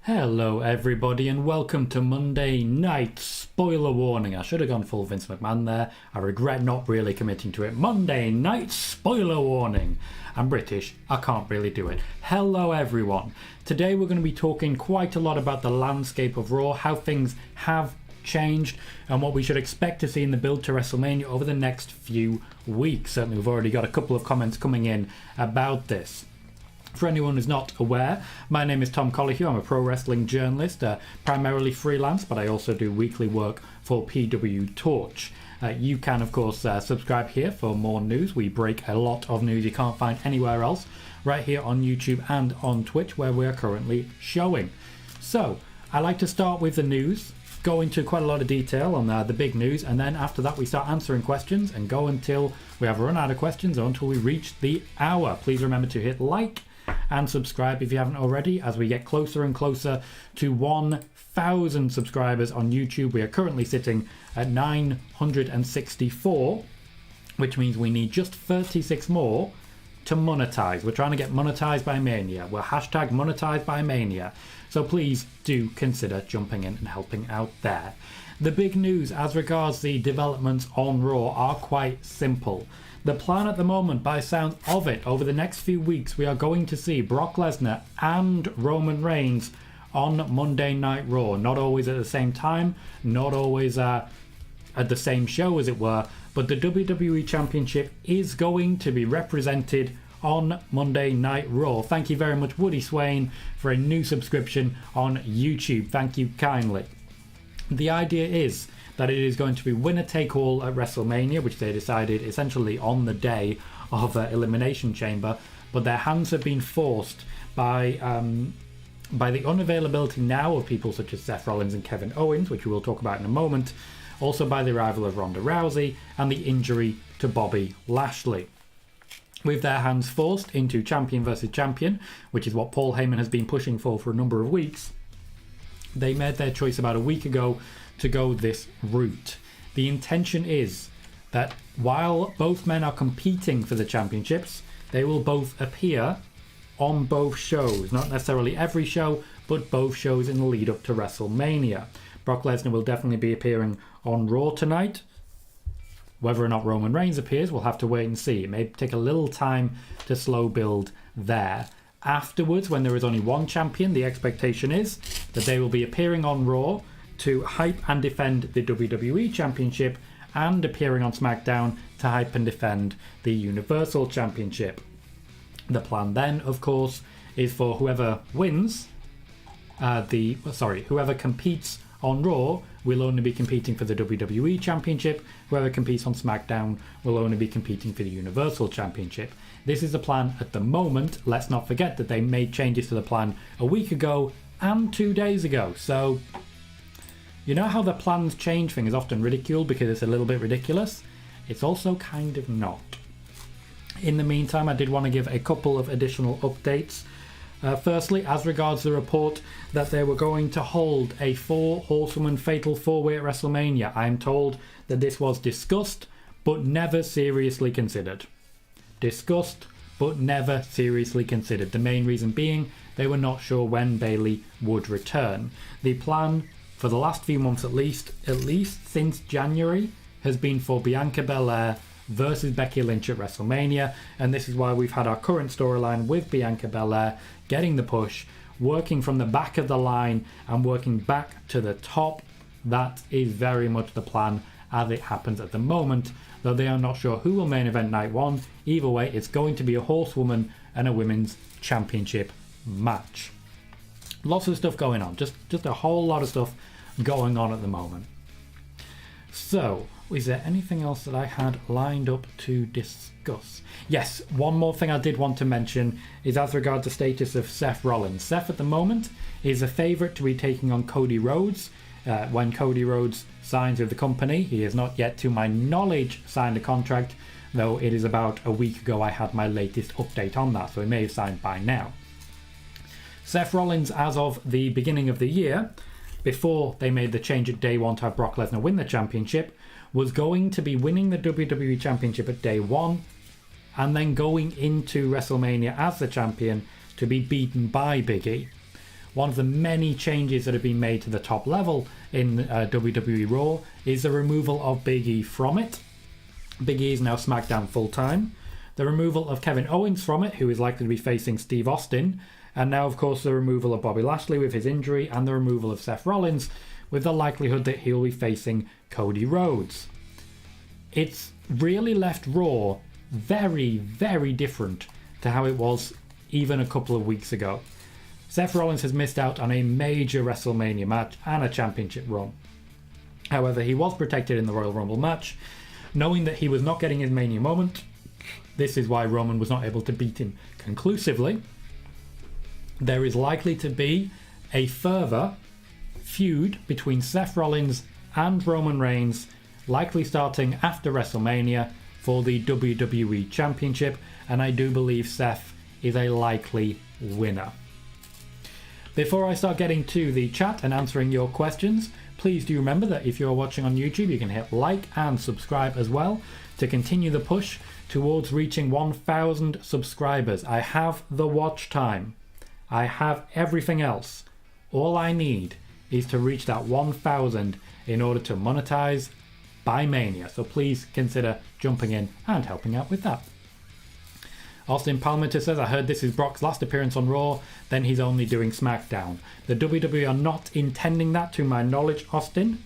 Hello everybody and welcome to Monday Night. Spoiler warning, I should have gone full Vince McMahon there. I regret not really committing to it. Monday Night spoiler warning. I'm British, I can't really do it. Hello everyone. Today we're going to be talking quite a lot about the landscape of Raw, how things have changed and what we should expect to see in the build to WrestleMania over the next few weeks. Certainly we've already got a couple of comments coming in about this. For anyone who's not aware, my name is Tom Colohue. I'm a pro wrestling journalist, primarily freelance, but I also do weekly work for PW Torch. You can, of course, subscribe here for more news. We break a lot of news you can't find anywhere else, right here on YouTube and on Twitch, where we're currently showing. So, I like to start with the news, go into quite a lot of detail on the big news, and then after that we start answering questions and go until we have run out of questions or until we reach the hour. Please remember to hit like and subscribe if you haven't already, as we get closer and closer to 1,000 subscribers on YouTube. We are currently sitting at 964, which means we need just 36 more to monetize. We're trying to get monetized by Mania. We're hashtag monetized by Mania. So please do consider jumping in and helping out there. The big news as regards the developments on Raw are quite simple. The plan at the moment, by sound of it, over the next few weeks, we are going to see Brock Lesnar and Roman Reigns on Monday Night Raw. Not always at the same time, not always at the same show, as it were, but the WWE Championship is going to be represented on Monday Night Raw. Thank you very much, Woody Swain, for a new subscription on YouTube. Thank you kindly. The idea is that it is going to be winner take all at WrestleMania, which they decided essentially on the day of Elimination Chamber, but their hands have been forced by the unavailability now of people such as Seth Rollins and Kevin Owens, which we will talk about in a moment, also by the arrival of Ronda Rousey and the injury to Bobby Lashley. With their hands forced into champion versus champion, which is what Paul Heyman has been pushing for a number of weeks, they made their choice about a week ago to go this route. The intention is that while both men are competing for the championships, they will both appear on both shows. Not necessarily every show, but both shows in the lead up to WrestleMania. Brock Lesnar will definitely be appearing on Raw tonight. Whether or not Roman Reigns appears, we'll have to wait and see. It may take a little time to slow build there. Afterwards, when there is only one champion, the expectation is that they will be appearing on Raw to hype and defend the WWE Championship, and appearing on SmackDown to hype and defend the Universal Championship. The plan then, of course, is for whoever wins, whoever competes on Raw will only be competing for the WWE Championship. Whoever competes on SmackDown will only be competing for the Universal Championship. This is the plan at the moment. Let's not forget that they made changes to the plan a week ago and 2 days ago. So, you know how the plans change thing is often ridiculed because it's a little bit ridiculous? It's also kind of not. In the meantime, I did want to give a couple of additional updates. Firstly, as regards the report that they were going to hold a 4-horsewoman fatal 4-way at WrestleMania, I am told that this was discussed but never seriously considered. Discussed but never seriously considered. The main reason being they were not sure when Bayley would return. The plan for the last few months at least since January, has been for Bianca Belair versus Becky Lynch at WrestleMania, and this is why we've had our current storyline with Bianca Belair getting the push, working from the back of the line and working back to the top. That is very much the plan as it happens at the moment, though they are not sure who will main event night one. Either way, it's going to be a horsewoman and a women's championship match. Lots of stuff going on, just a whole lot of stuff going on at the moment. So, is there anything else that I had lined up to discuss? Yes, one more thing I did want to mention is as regards the status of Seth Rollins. Seth at the moment is a favourite to be taking on Cody Rhodes. When Cody Rhodes signs with the company, he has not yet, to my knowledge, signed a contract, though it is about a week ago I had my latest update on that, so he may have signed by now. Seth Rollins, as of the beginning of the year, before they made the change at day one to have Brock Lesnar win the championship, was going to be winning the WWE Championship at day one and then going into WrestleMania as the champion to be beaten by Big E. one of the many changes that have been made to the top level in WWE Raw is the removal of Big E from it. Big E is now SmackDown full-time. The removal of Kevin Owens from it, who is likely to be facing Steve Austin. And now, of course, the removal of Bobby Lashley with his injury, and the removal of Seth Rollins with the likelihood that he'll be facing Cody Rhodes. It's really left Raw very, very different to how it was even a couple of weeks ago. Seth Rollins has missed out on a major WrestleMania match and a championship run. However, he was protected in the Royal Rumble match, knowing that he was not getting his Mania moment. This is why Roman was not able to beat him conclusively. There is likely to be a further feud between Seth Rollins and Roman Reigns, likely starting after WrestleMania for the WWE Championship, and I do believe Seth is a likely winner. Before I start getting to the chat and answering your questions, please do remember that if you're watching on YouTube, you can hit like and subscribe as well to continue the push towards reaching 1,000 subscribers. I have the watch time. I have everything else. All I need is to reach that 1,000 in order to monetize by Mania. So please consider jumping in and helping out with that. Austin Palmenter says, I heard this is Brock's last appearance on Raw, then he's only doing SmackDown. The WWE are not intending that, to my knowledge, Austin.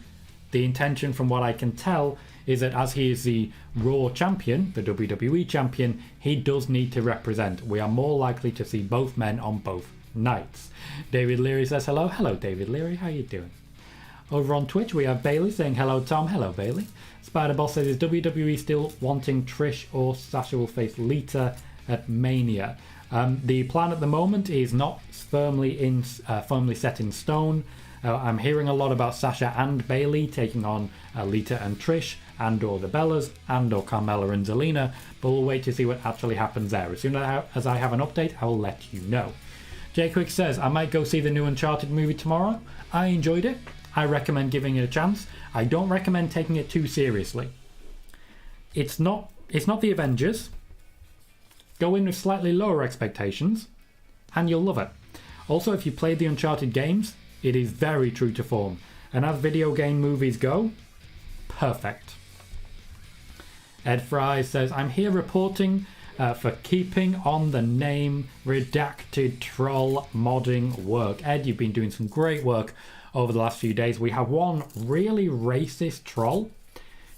The intention, from what I can tell, is that as he is the Raw champion, the WWE champion, he does need to represent. We are more likely to see both men on both nights. David Leary says hello. Hello, David Leary. How you doing? Over on Twitch, we have Bailey saying hello, Tom. Hello, Bailey. Spider-Boss says, is WWE still wanting Trish or Sasha will face Lita at Mania? The plan at the moment is not firmly set in stone. I'm hearing a lot about Sasha and Bailey taking on Lita and Trish, and or the Bellas, and or Carmella and Zelina, but we'll wait to see what actually happens there. As soon as I have an update, I will let you know. Jay Quick says, I might go see the new Uncharted movie tomorrow. I enjoyed it. I recommend giving it a chance. I don't recommend taking it too seriously. It's not the Avengers. Go in with slightly lower expectations, and you'll love it. Also, if you played the Uncharted games, it is very true to form. And as video game movies go, perfect. Ed Fry says, I'm here reporting for keeping on the name redacted troll modding work. Ed, you've been doing some great work over the last few days. We have one really racist troll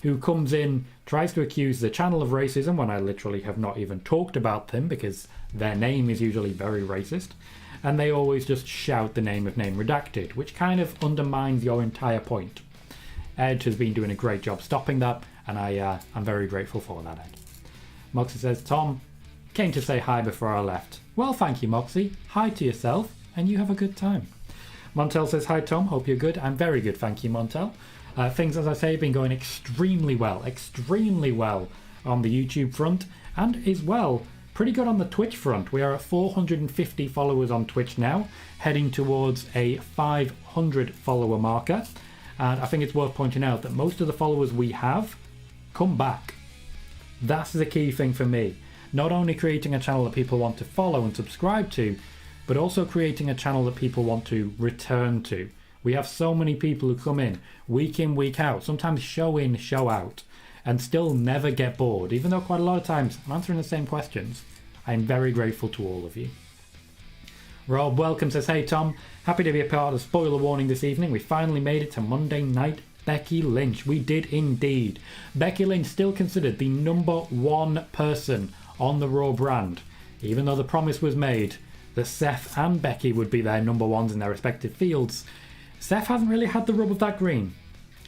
who comes in, tries to accuse the channel of racism when I literally have not even talked about them because their name is usually very racist, and they always just shout the name of name redacted, which kind of undermines your entire point. Ed has been doing a great job stopping that, and I'm very grateful for that, Ed. Moxie says, Tom, came to say hi before I left. Well, thank you, Moxie. Hi to yourself, and you have a good time. Montel says, hi, Tom. Hope you're good. I'm very good, thank you, Montel. Things, as I say, have been going extremely well on the YouTube front, and as well, pretty good on the Twitch front. We are at 450 followers on Twitch now, heading towards a 500 follower marker. And I think it's worth pointing out that most of the followers we have come back. That's the key thing for me. Not only creating a channel that people want to follow and subscribe to, but also creating a channel that people want to return to. We have so many people who come in, week out, sometimes show in, show out, and still never get bored, even though quite a lot of times I'm answering the same questions. I'm very grateful to all of you. Rob Welcome says, hey Tom, happy to be a part of Spoiler Warning this evening. We finally made it to Monday Night Becky Lynch. We did indeed. Becky Lynch still considered the #1 person on the Raw brand, even though the promise was made that Seth and Becky would be their #1s in their respective fields. Seth hasn't really had the rub of that green.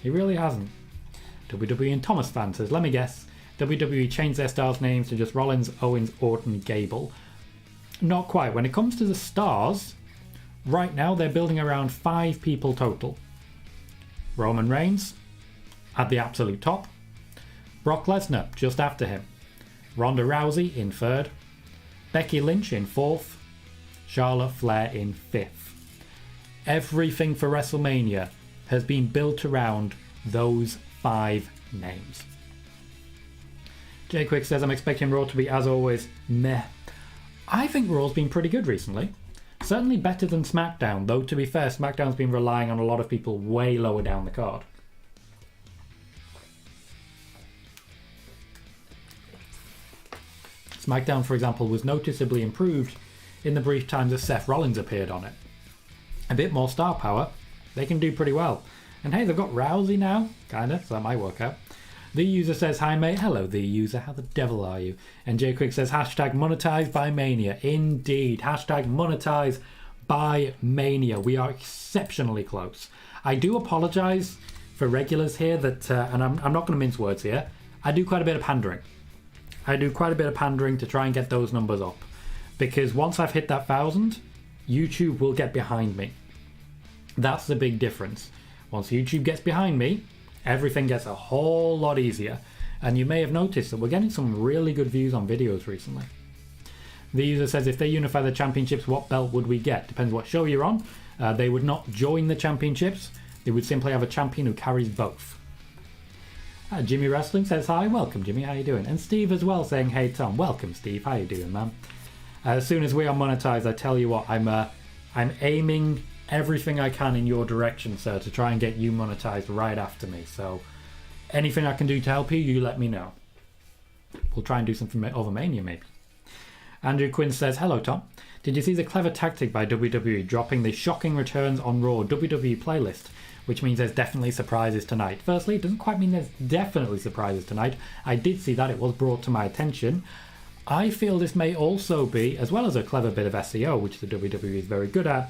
He really hasn't. WWE and Thomas fan says, let me guess, WWE changed their stars' names to just Rollins, Owens, Orton, Gable. Not quite. When it comes to the stars, right now they're building around 5 people total. Roman Reigns at the absolute top. Brock Lesnar just after him. Ronda Rousey in 3rd. Becky Lynch in 4th. Charlotte Flair in 5th. Everything for WrestleMania has been built around those 5 names. Jay Quick says, I'm expecting Raw to be, as always, meh. I think Raw's been pretty good recently. Certainly better than SmackDown, though to be fair, SmackDown's been relying on a lot of people way lower down the card. SmackDown, for example, was noticeably improved in the brief time that Seth Rollins appeared on it. A bit more star power, they can do pretty well. And hey, they've got Rousey now, kinda, so that might work out. The user says, hi mate, hello the user, how the devil are you? And J Quick says, hashtag monetize by Mania. Indeed, hashtag monetize by Mania. We are exceptionally close. I do apologise for regulars here that, and I'm not going to mince words here, I do quite a bit of pandering. I do quite a bit of pandering to try and get those numbers up. Because once I've hit that 1,000, YouTube will get behind me. That's the big difference. Once YouTube gets behind me, everything gets a whole lot easier. And you may have noticed that we're getting some really good views on videos recently. The user says, if they unify the championships, what belt would we get? Depends what show you're on. They would not join the championships. They would simply have a champion who carries both. Jimmy Wrestling says, hi, welcome Jimmy, how you doing? And Steve as well saying, hey Tom, welcome Steve, how you doing man? As soon as we are monetized, I tell you what, I'm aiming everything I can in your direction, sir, to try and get you monetized right after me. So anything I can do to help you, you let me know. We'll try and do something over Mania maybe. Andrew Quinn says, hello Tom. Did you see the clever tactic by WWE dropping the shocking returns on Raw WWE playlist? Which means there's definitely surprises tonight. Firstly, it doesn't quite mean there's definitely surprises tonight. I did see that, it was brought to my attention. I feel this may also be, as well as a clever bit of SEO, which the WWE is very good at,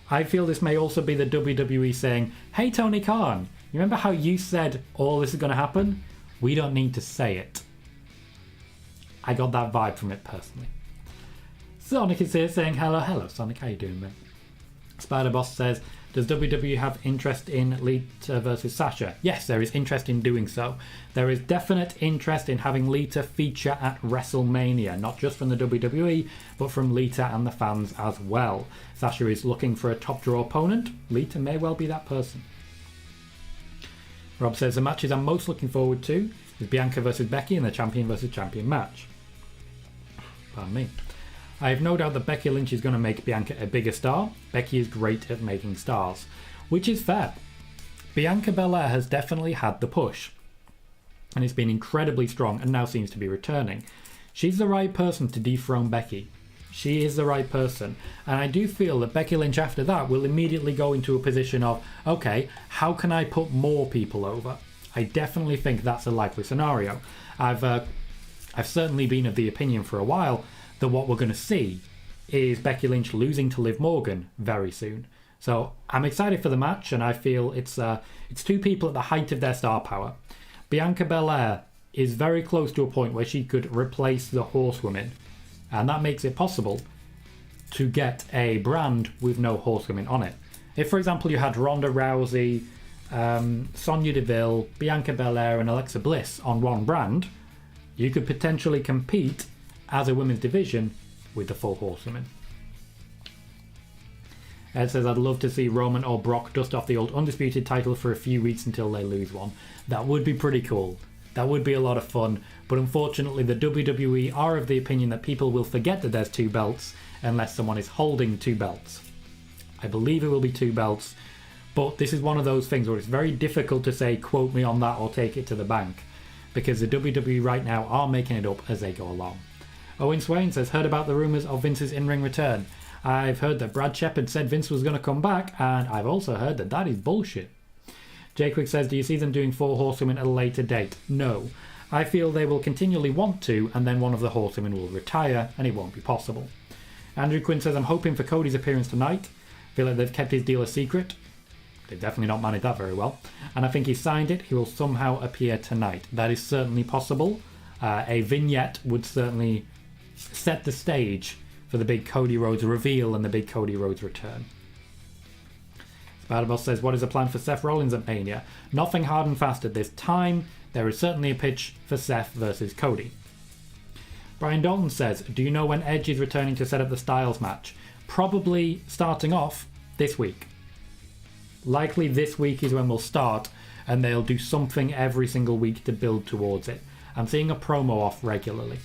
I feel this may also be the WWE saying, hey Tony Khan, you remember how you said all this is going to happen? We don't need to say it. I got that vibe from it personally. Sonic is here saying, hello Sonic, how you doing mate? Spider Boss says, does WWE have interest in Lita versus Sasha? Yes, there is interest in doing so. There is definite interest in having Lita feature at WrestleMania, not just from the WWE, but from Lita and the fans as well. Sasha is looking for a top draw opponent. Lita may well be that person. Rob says, the matches I'm most looking forward to is Bianca versus Becky and the champion versus champion match. Pardon me. I have no doubt that Becky Lynch is going to make Bianca a bigger star. Becky is great at making stars, which is fair. Bianca Belair has definitely had the push, and it's been incredibly strong and now seems to be returning. She's the right person to dethrone Becky. She is the right person, and I do feel that Becky Lynch after that will immediately go into a position of, okay, how can I put more people over? I definitely think that's a likely scenario. I've certainly been of the opinion for a while that what we're going to see is Becky Lynch losing to Liv Morgan very soon. So I'm excited for the match, and I feel it's two people at the height of their star power. Bianca Belair is very close to a point where she could replace the Horsewomen, and that makes it possible to get a brand with no Horsewomen on it. If, for example, you had Ronda Rousey, Sonya Deville, Bianca Belair, and Alexa Bliss on one brand, you could potentially compete as a women's division with the full Horsewomen. Ed says, I'd love to see Roman or Brock dust off the old undisputed title for a few weeks until they lose one. That would be pretty cool. That would be a lot of fun. But unfortunately, the WWE are of the opinion that people will forget that there's two belts unless someone is holding two belts. I believe it will be two belts, but this is one of those things where it's very difficult to say, quote me on that or take it to the bank, because the WWE right now are making it up as they go along. Owen Swain says, heard about the rumours of Vince's in-ring return. I've heard that Brad Shepard said Vince was going to come back, and I've also heard that that is bullshit. Jay Quick says, do you see them doing 4 Horsewomen at a later date? No. I feel they will continually want to, and then one of the Horsewomen will retire, and it won't be possible. Andrew Quinn says, I'm hoping for Cody's appearance tonight. I feel like they've kept his deal a secret. They've definitely not managed that very well. And I think he signed it. He will somehow appear tonight. That is certainly possible. A vignette would certainly set the stage for the big Cody Rhodes reveal and the big Cody Rhodes return. Spider-Boss says, what is the plan for Seth Rollins at Mania? Nothing hard and fast at this time. There is certainly a pitch for Seth versus Cody. Brian Dalton says, do you know when Edge is returning to set up the Styles match? Probably starting off this week. Likely this week is when we'll start, and they'll do something every single week to build towards it. I'm seeing a promo off regularly.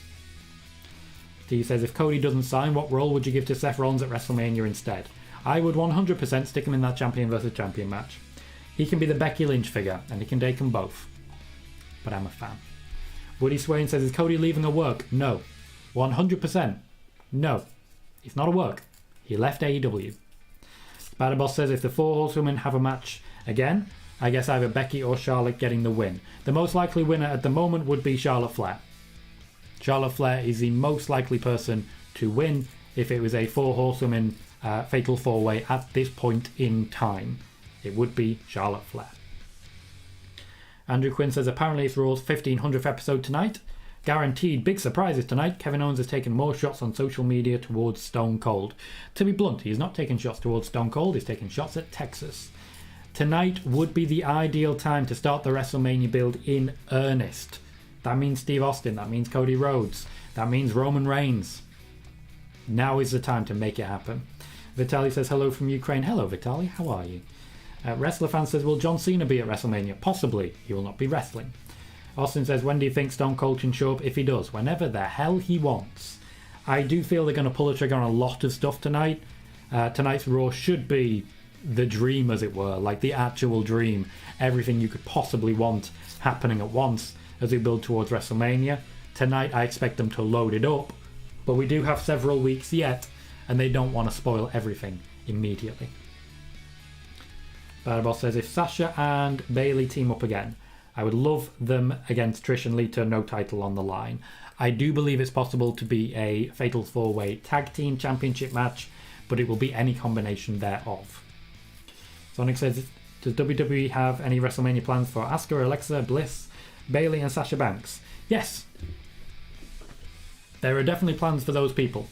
Steve says, if Cody doesn't sign, what role would you give to Seth Rollins at WrestleMania instead? I would 100% stick him in that champion versus champion match. He can be the Becky Lynch figure, and he can take them both. But I'm a fan. Woody Swain says, is Cody leaving a work? No. 100%. No. It's not a work. He left AEW. Spider Boss says, if the four horsewomen have a match again, I guess either Becky or Charlotte getting the win. The most likely winner at the moment would be Charlotte Flair. Charlotte Flair is the most likely person to win if it was a four horsewomen fatal four-way at this point in time. It would be Charlotte Flair. Andrew Quinn says, apparently it's Raw's 1500th episode tonight. Guaranteed big surprises tonight. Kevin Owens has taken more shots on social media towards Stone Cold. To be blunt, he's not taking shots towards Stone Cold, he's taking shots at Texas. Tonight would be the ideal time to start the WrestleMania build in earnest. That means Steve Austin, that means Cody Rhodes, that means Roman Reigns. Now is the time to make it happen. Vitaly says, hello from Ukraine. Hello Vitaly, how are you? Wrestler fan says, will John Cena be at WrestleMania? Possibly, he will not be wrestling. Austin says, when do you think Stone Cold can show up? If he does, whenever the hell he wants. I do feel they're going to pull the trigger on a lot of stuff tonight. Tonight's Raw should be the dream, as it were, like the actual dream. Everything you could possibly want happening at once as we build towards WrestleMania. Tonight I expect them to load it up, but we do have several weeks yet, and they don't want to spoil everything immediately. Bad Boss says, if Sasha and Bayley team up again, I would love them against Trish and Lita, no title on the line. I do believe it's possible to be a Fatal 4-Way Tag Team Championship match, but it will be any combination thereof. Sonic says, does WWE have any WrestleMania plans for Asuka, Alexa Bliss, Bayley and Sasha Banks? Yes. There are definitely plans for those people.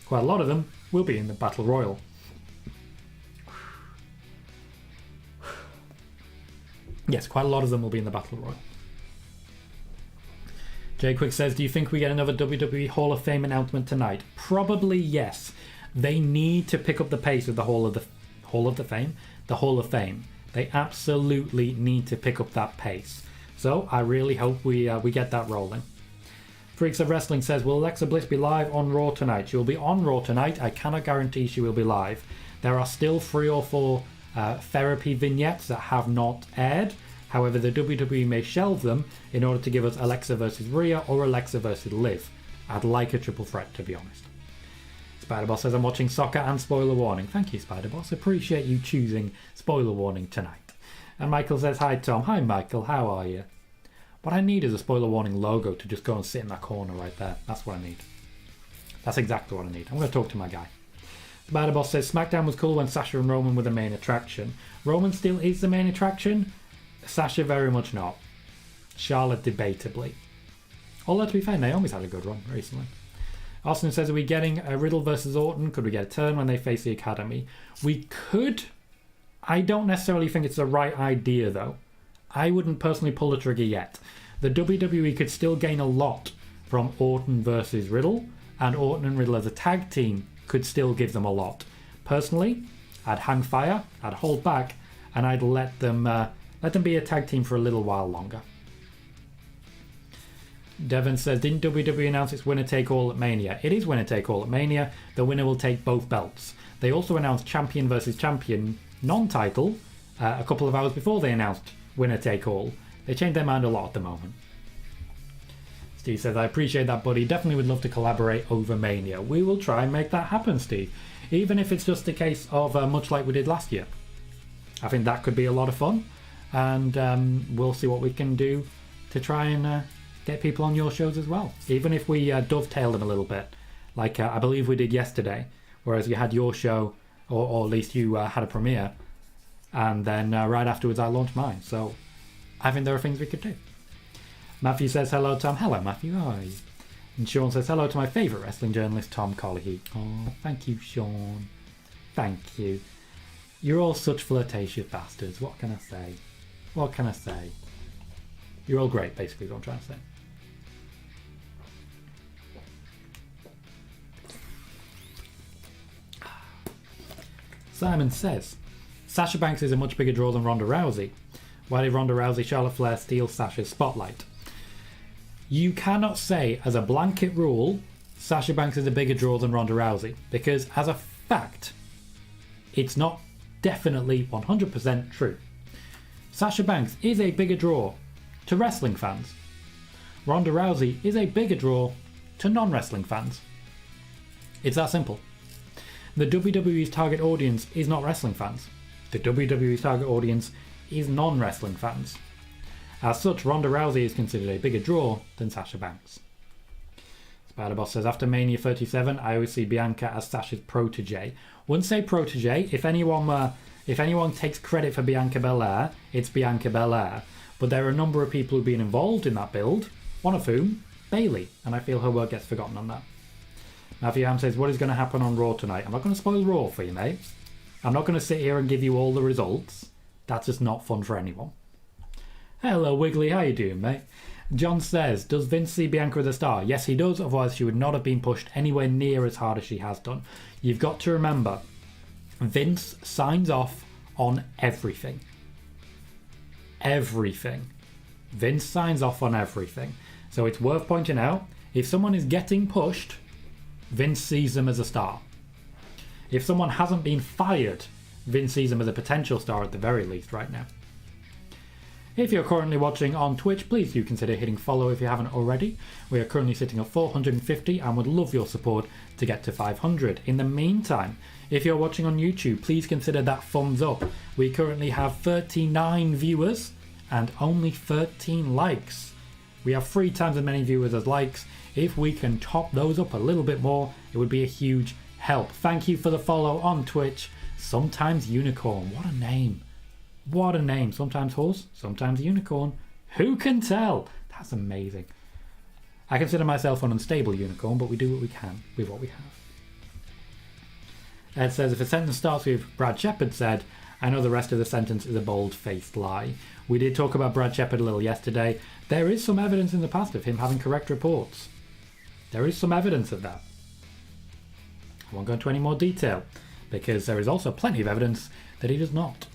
Quite a lot of them will be in the Battle Royal. Yes, quite a lot of them will be in the Battle Royal. Jay Quick says, do you think we get another WWE Hall of Fame announcement tonight? Probably yes. They need to pick up the pace of the Hall of Fame. They absolutely need to pick up that pace. So I really hope we get that rolling. Freaks of Wrestling says, will Alexa Bliss be live on Raw tonight? She will be on Raw tonight. I cannot guarantee she will be live. There are still 3 or 4 therapy vignettes that have not aired. However, the WWE may shelve them in order to give us Alexa versus Rhea or Alexa versus Liv. I'd like a triple threat, to be honest. Spider-Boss says, I'm watching soccer and spoiler warning. Thank you, Spider-Boss. Appreciate you choosing spoiler warning tonight. And Michael says, hi Tom. Hi Michael, how are you? What I need is a spoiler warning logo to just go and sit in that corner right there. That's what I need. That's exactly what I need. I'm going to talk to my guy. Spider-Boss says, SmackDown was cool when Sasha and Roman were the main attraction. Roman still is the main attraction. Sasha very much not. Charlotte debatably. Although to be fair, Naomi's had a good run recently. Austin says, are we getting a Riddle versus Orton? Could we get a turn when they face the Academy? We could. I don't necessarily think it's the right idea though. I wouldn't personally pull the trigger yet. The WWE could still gain a lot from Orton versus Riddle, and Orton and Riddle as a tag team could still give them a lot. Personally, I'd hang fire, I'd hold back, and I'd let them be a tag team for a little while longer. Devon says, didn't WWE announce its winner take all at Mania? It is winner take all at Mania. The winner will take both belts. They also announced champion versus champion non-title a couple of hours before they announced winner take all. They changed their mind a lot at the moment. Steve says, I appreciate that, buddy. Definitely would love to collaborate over Mania. We will try and make that happen, Steve. Even if it's just a case of much like we did last year. I think that could be a lot of fun. And we'll see what we can do to try and get people on your shows as well. Even if we dovetail them a little bit. Like I believe we did yesterday. Whereas you had your show, or at least you had a premiere. And then right afterwards I launched mine. So I think there are things we could do. Matthew says, hello Tom. Hello Matthew, how are you? And Sean says, hello to my favourite wrestling journalist, Tom Colohue. Oh, thank you, Sean. Thank you. You're all such flirtatious bastards. What can I say? What can I say? You're all great, basically, is what I'm trying to say. Simon says, Sasha Banks is a much bigger draw than Ronda Rousey. Why did Ronda Rousey, Charlotte Flair steal Sasha's spotlight? You cannot say, as a blanket rule, Sasha Banks is a bigger draw than Ronda Rousey, because as a fact, it's not definitely 100% true. Sasha Banks is a bigger draw to wrestling fans. Ronda Rousey is a bigger draw to non-wrestling fans. It's that simple. The WWE's target audience is not wrestling fans. The WWE's target audience is non-wrestling fans. As such, Ronda Rousey is considered a bigger draw than Sasha Banks. Spider-Boss says, after Mania 37, I always see Bianca as Sasha's protege. Wouldn't say protege. If anyone takes credit for Bianca Belair, it's Bianca Belair. But there are a number of people who've been involved in that build, one of whom, Bayley, and I feel her work gets forgotten on that. Matthew Ham says, what is going to happen on Raw tonight? I'm not going to spoil Raw for you, mate. I'm not going to sit here and give you all the results. That's just not fun for anyone. Hello, Wiggly. How you doing, mate? John says, does Vince see Bianca as a star? Yes, he does. Otherwise, she would not have been pushed anywhere near as hard as she has done. You've got to remember, Vince signs off on everything. Everything. Vince signs off on everything. So it's worth pointing out, if someone is getting pushed, Vince sees them as a star. If someone hasn't been fired, Vince sees them as a potential star at the very least right now. If you're currently watching on Twitch, please do consider hitting follow if you haven't already. We are currently sitting at 450 and would love your support to get to 500. In the meantime, if you're watching on YouTube, please consider that thumbs up. We currently have 39 viewers and only 13 likes. We have 3 times as many viewers as likes. If we can top those up a little bit more, it would be a huge help. Thank you for the follow on Twitch. Sometimes Unicorn, what a name. What a name. Sometimes horse, sometimes unicorn. Who can tell? That's amazing. I consider myself an unstable unicorn, but we do what we can with what we have. Ed says, if a sentence starts with Brad Shepard said, I know the rest of the sentence is a bold-faced lie. We did talk about Brad Shepard a little yesterday. There is some evidence in the past of him having correct reports. There is some evidence of that. I won't go into any more detail, because there is also plenty of evidence that he does not.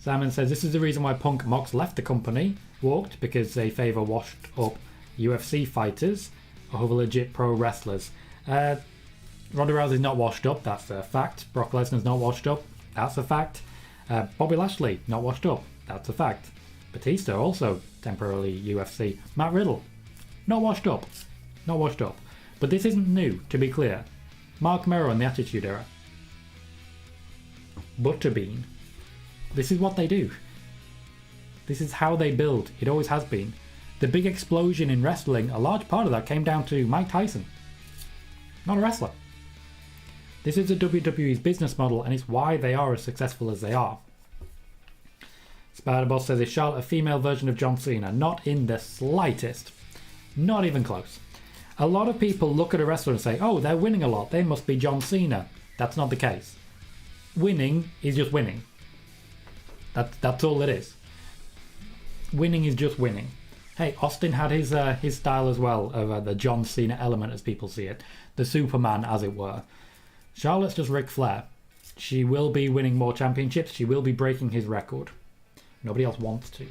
Simon says, this is the reason why Punk Mox left the company, walked, because they favour washed up UFC fighters over legit pro wrestlers. Ronda Rousey's not washed up, that's a fact. Brock Lesnar's not washed up, that's a fact. Bobby Lashley, not washed up, that's a fact. Batista, also temporarily UFC. Matt Riddle, not washed up. Not washed up. But this isn't new, to be clear. Mark Merrow in the Attitude Era. Butterbean. This is what they do. This is how they build. It always has been. The big explosion in wrestling, a large part of that came down to Mike Tyson. Not a wrestler. This is the WWE's business model, and it's why they are as successful as they are. Spider-Boss says, is Charlotte a female version of John Cena? Not in the slightest. Not even close. A lot of people look at a wrestler and say, oh, they're winning a lot, they must be John Cena. That's not the case. Winning is just winning. That's all it is. Winning is just winning. Hey, Austin had his style as well of the John Cena element, as people see it. The Superman, as it were. Charlotte's just Ric Flair. She will be winning more championships. She will be breaking his record. Nobody else wants to.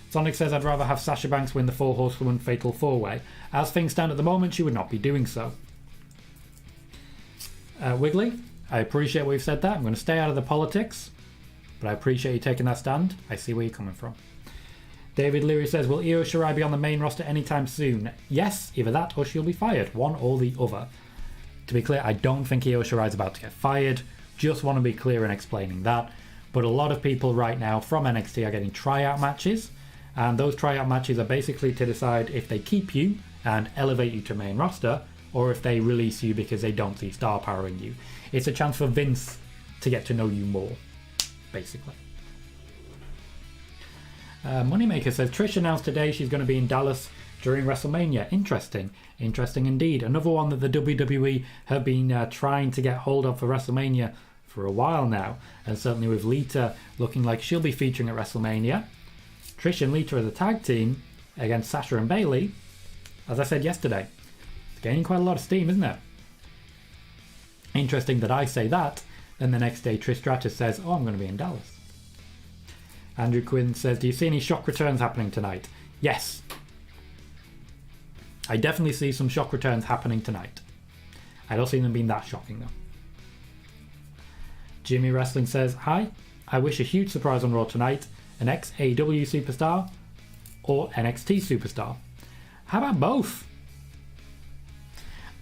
Sonic says, I'd rather have Sasha Banks win the 4 Horsewoman Fatal 4-Way. As things stand at the moment, she would not be doing so. Wiggly, I appreciate what you've said that. I'm going to stay out of the politics, but I appreciate you taking that stand. I see where you're coming from. David Leary says, will Io Shirai be on the main roster anytime soon? Yes, either that or she'll be fired. One or the other. To be clear, I don't think Io Shirai is about to get fired. Just want to be clear in explaining that. But a lot of people right now from NXT are getting tryout matches. And those tryout matches are basically to decide if they keep you and elevate you to main roster, or if they release you because they don't see star power in you. It's a chance for Vince to get to know you more, basically. Moneymaker says, Trish announced today she's going to be in Dallas during WrestleMania. Interesting. Interesting indeed. Another one that the WWE have been trying to get hold of for WrestleMania for a while now. And certainly with Lita looking like she'll be featuring at WrestleMania. Trish and Lita as a tag team against Sasha and Bayley, as I said yesterday. It's gaining quite a lot of steam, isn't it? Interesting that I say that, then the next day Trish Stratus says, oh, I'm going to be in Dallas. Andrew Quinn says, do you see any shock returns happening tonight? Yes. I definitely see some shock returns happening tonight. I don't see them being that shocking though. Jimmy Wrestling says, hi, I wish a huge surprise on Raw tonight, an ex-AEW superstar or NXT superstar. How about both?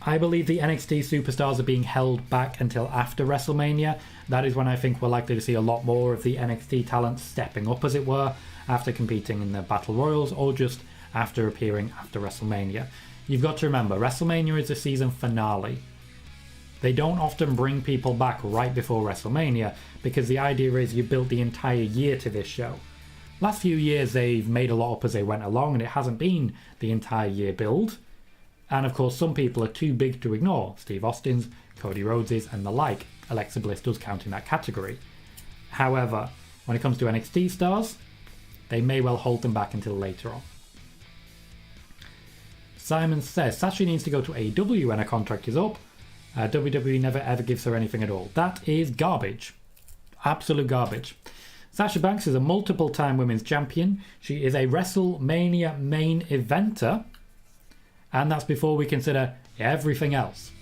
I believe the NXT superstars are being held back until after WrestleMania. That is when I think we're likely to see a lot more of the NXT talent stepping up, as it were, after competing in the Battle Royals or just after appearing after WrestleMania. You've got to remember, WrestleMania is the season finale. They don't often bring people back right before WrestleMania because the idea is you built the entire year to this show. Last few years they've made a lot up as they went along and it hasn't been the entire year build. And of course some people are too big to ignore. Steve Austin's, Cody Rhodes's and the like. Alexa Bliss does count in that category. However, when it comes to NXT stars, they may well hold them back until later on. Simon says, Sasha needs to go to AEW when her contract is up. WWE never ever gives her anything at all. That is garbage. Absolute garbage. Sasha Banks is a multiple-time women's champion. She is a WrestleMania main eventer. And that's before we consider everything else.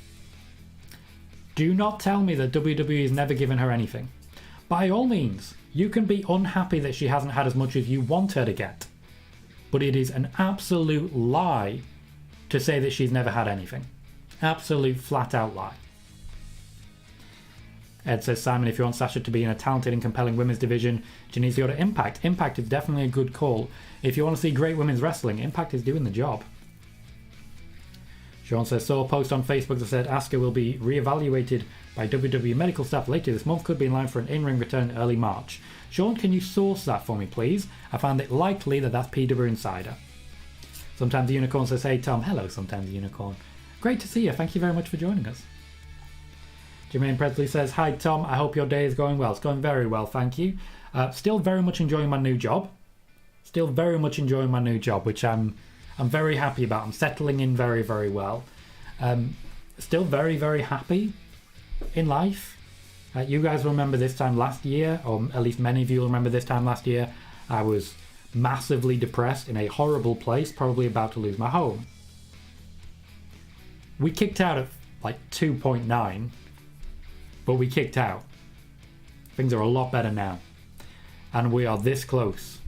Do not tell me that WWE has never given her anything. By all means, you can be unhappy that she hasn't had as much as you want her to get. But it is an absolute lie to say that she's never had anything. Absolute flat-out lie. Ed says, Simon, if you want Sasha to be in a talented and compelling women's division, she needs to go to Impact. Impact is definitely a good call. If you want to see great women's wrestling, Impact is doing the job. Sean says, saw a post on Facebook that said Asuka will be re-evaluated by WWE medical staff later this month, could be in line for an in-ring return in early March. Sean, can you source that for me, please? I found it likely that that's PW Insider. Sometimes the Unicorn says, hey Tom. Hello, Sometimes the Unicorn. Great to see you. Thank you very much for joining us. Jermaine Presley says, hi Tom, I hope your day is going well. It's going very well, thank you. Still very much enjoying my new job. Which I'm very happy about. I'm settling in very, very well. Still very, very happy in life. You guys remember this time last year, or at least many of you will remember this time last year, I was massively depressed in a horrible place, probably about to lose my home. We kicked out at like 2.9, but we kicked out. Things are a lot better now. And we are this close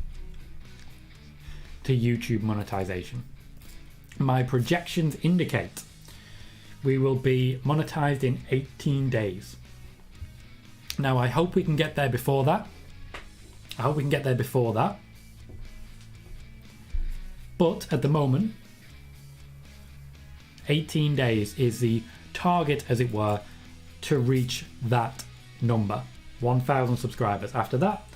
to YouTube monetization. My projections indicate we will be monetized in 18 days. Now I hope we can get there before that. But at the moment, 18 days is the target, as it were, to reach that number, 1,000 subscribers. After that,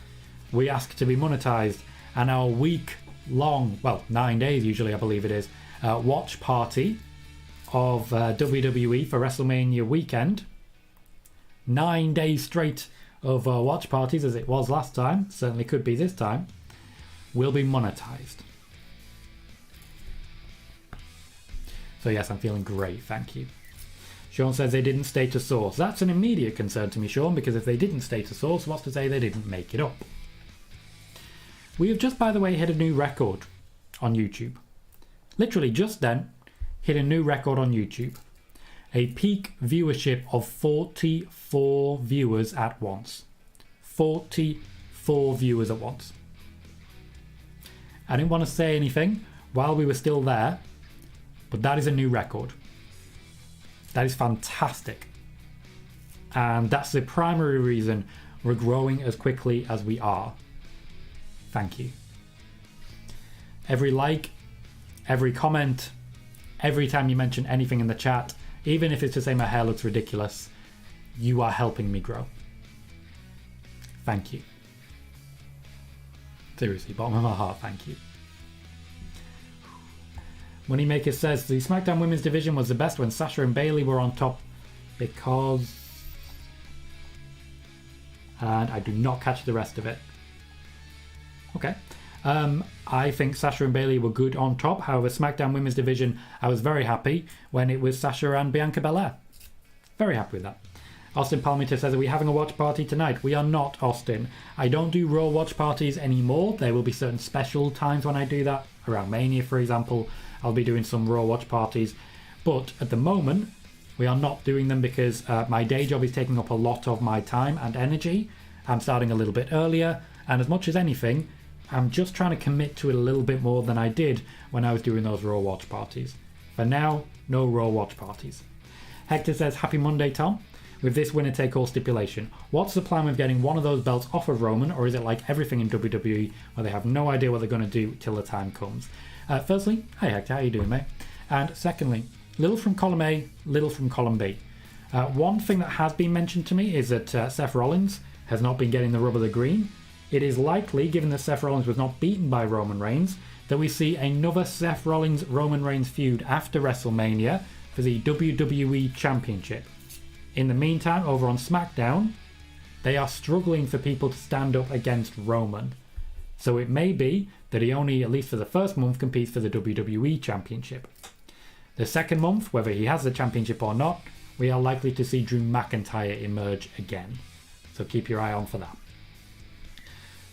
we ask to be monetized, and our week-long, 9 days usually I believe it is, watch party of WWE for WrestleMania weekend. 9 days straight of watch parties, as it was last time, certainly could be this time, will be monetized. So yes, I'm feeling great, thank you. Sean says they didn't state a source. That's an immediate concern to me, Sean, because if they didn't state a source, what's to say they didn't make it up? We have just, by the way, hit a new record on YouTube. Literally just then, hit a new record on YouTube. A peak viewership of 44 viewers at once. 44 viewers at once. I didn't want to say anything while we were still there, but that is a new record. That is fantastic. And that's the primary reason we're growing as quickly as we are. Thank you. Every like, every comment, every time you mention anything in the chat, even if it's to say my hair looks ridiculous, you are helping me grow. Thank you. Seriously, bottom of my heart, thank you. Moneymaker says the SmackDown Women's Division was the best when Sasha and Bayley were on top because... And I do not catch the rest of it. Okay. I think Sasha and Bayley were good on top. However, SmackDown Women's Division, I was very happy when it was Sasha and Bianca Belair. Very happy with that. Austin Palmiter says, are we having a watch party tonight? We are not, Austin. I don't do Raw watch parties anymore. There will be certain special times when I do that. Around Mania, for example, I'll be doing some Raw watch parties. But at the moment, we are not doing them because my day job is taking up a lot of my time and energy. I'm starting a little bit earlier. And as much as anything, I'm just trying to commit to it a little bit more than I did when I was doing those Raw watch parties. For now, no Raw watch parties. Hector says, happy Monday, Tom. With this winner-take-all stipulation, what's the plan with getting one of those belts off of Roman, or is it like everything in WWE where they have no idea what they're going to do till the time comes? Firstly, hi Hector, how you doing, mate? And secondly, little from column A, little from column B. One thing that has been mentioned to me is that Seth Rollins has not been getting the rub of the green. It is likely, given that Seth Rollins was not beaten by Roman Reigns, that we see another Seth Rollins-Roman Reigns feud after WrestleMania for the WWE Championship. In the meantime, over on SmackDown, they are struggling for people to stand up against Roman. So it may be that he only, at least for the first month, competes for the WWE Championship. The second month, whether he has the championship or not, we are likely to see Drew McIntyre emerge again. So keep your eye on for that.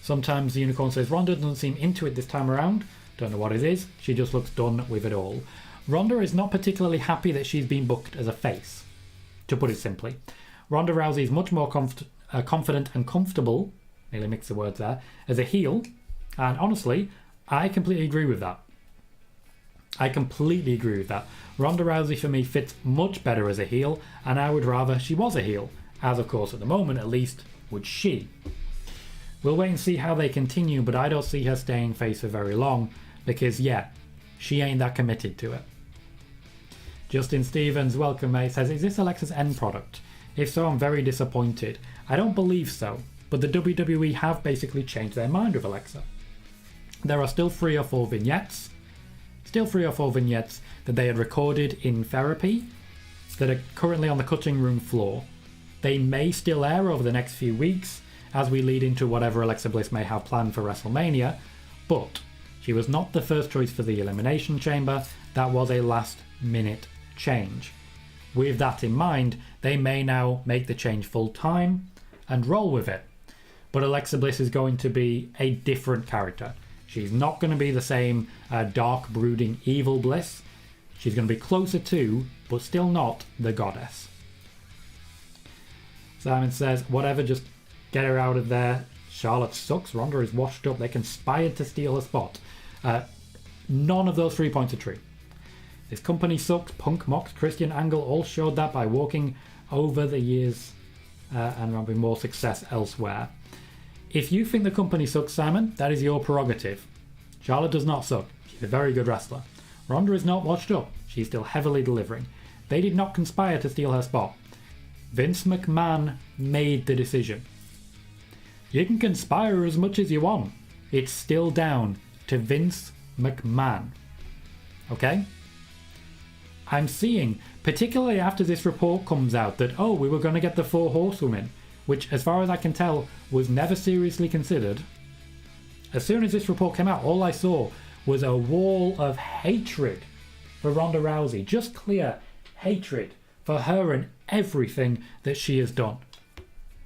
Sometimes the Unicorn says, Ronda doesn't seem into it this time around. Don't know what it is. She just looks done with it all. Ronda is not particularly happy that she's been booked as a face. To put it simply, Ronda Rousey is much more confident and comfortable, nearly mixed the words there, as a heel, and honestly, I completely agree with that. Ronda Rousey for me fits much better as a heel, and I would rather she was a heel, as of course at the moment at least would she. We'll wait and see how they continue, but I don't see her staying face for very long, because yeah, she ain't that committed to it. Justin Stevens, welcome mate, says, is this Alexa's end product? If so, I'm very disappointed. I don't believe so, but the WWE have basically changed their mind with Alexa. There are still 3 or 4 vignettes that they had recorded in therapy that are currently on the cutting room floor. They may still air over the next few weeks as we lead into whatever Alexa Bliss may have planned for WrestleMania, but she was not the first choice for the Elimination Chamber. That was a last minute change. With that in mind, they may now make the change full time and roll with it. But Alexa Bliss is going to be a different character. She's not going to be the same dark, brooding, evil Bliss. She's going to be closer to, but still not, the goddess. Simon says, whatever, just get her out of there. Charlotte sucks. Ronda is washed up. They conspired to steal her spot. None of those 3 points are true. This company sucks. Punk, Mox, Christian, Angle all showed that by walking over the years and having more success elsewhere. If you think the company sucks, Simon, that is your prerogative. Charlotte does not suck. She's a very good wrestler. Ronda is not washed up. She's still heavily delivering. They did not conspire to steal her spot. Vince McMahon made the decision. You can conspire as much as you want. It's still down to Vince McMahon. Okay? I'm seeing, particularly after this report comes out, that, oh, we were going to get the 4 horsewomen, which, as far as I can tell, was never seriously considered. As soon as this report came out, all I saw was a wall of hatred for Ronda Rousey. Just clear hatred for her and everything that she has done.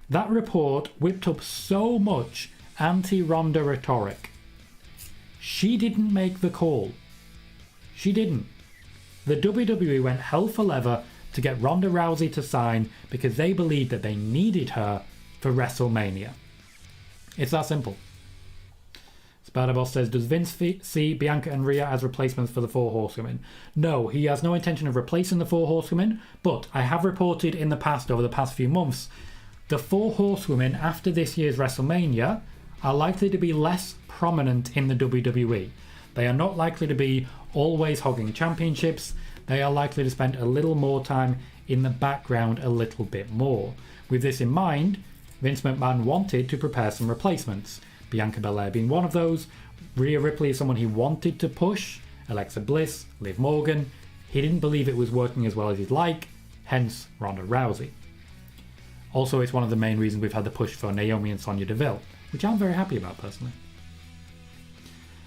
That report whipped up so much anti-Ronda rhetoric. She didn't make the call. She didn't. The WWE went hell for leather to get Ronda Rousey to sign because they believed that they needed her for WrestleMania. It's that simple. Spider-Boss says, does Vince see Bianca and Rhea as replacements for the 4 horsewomen? No, he has no intention of replacing the 4 horsewomen, but I have reported in the past, over the past few months, the 4 horsewomen after this year's WrestleMania are likely to be less prominent in the WWE. They are not likely to be always hogging championships. They are likely to spend a little more time in the background a little bit more. With this in mind, Vince McMahon wanted to prepare some replacements. Bianca Belair being one of those. Rhea Ripley is someone he wanted to push. Alexa Bliss, Liv Morgan. He didn't believe it was working as well as he'd like, hence Ronda Rousey. Also, it's one of the main reasons we've had the push for Naomi and Sonya Deville, which I'm very happy about personally.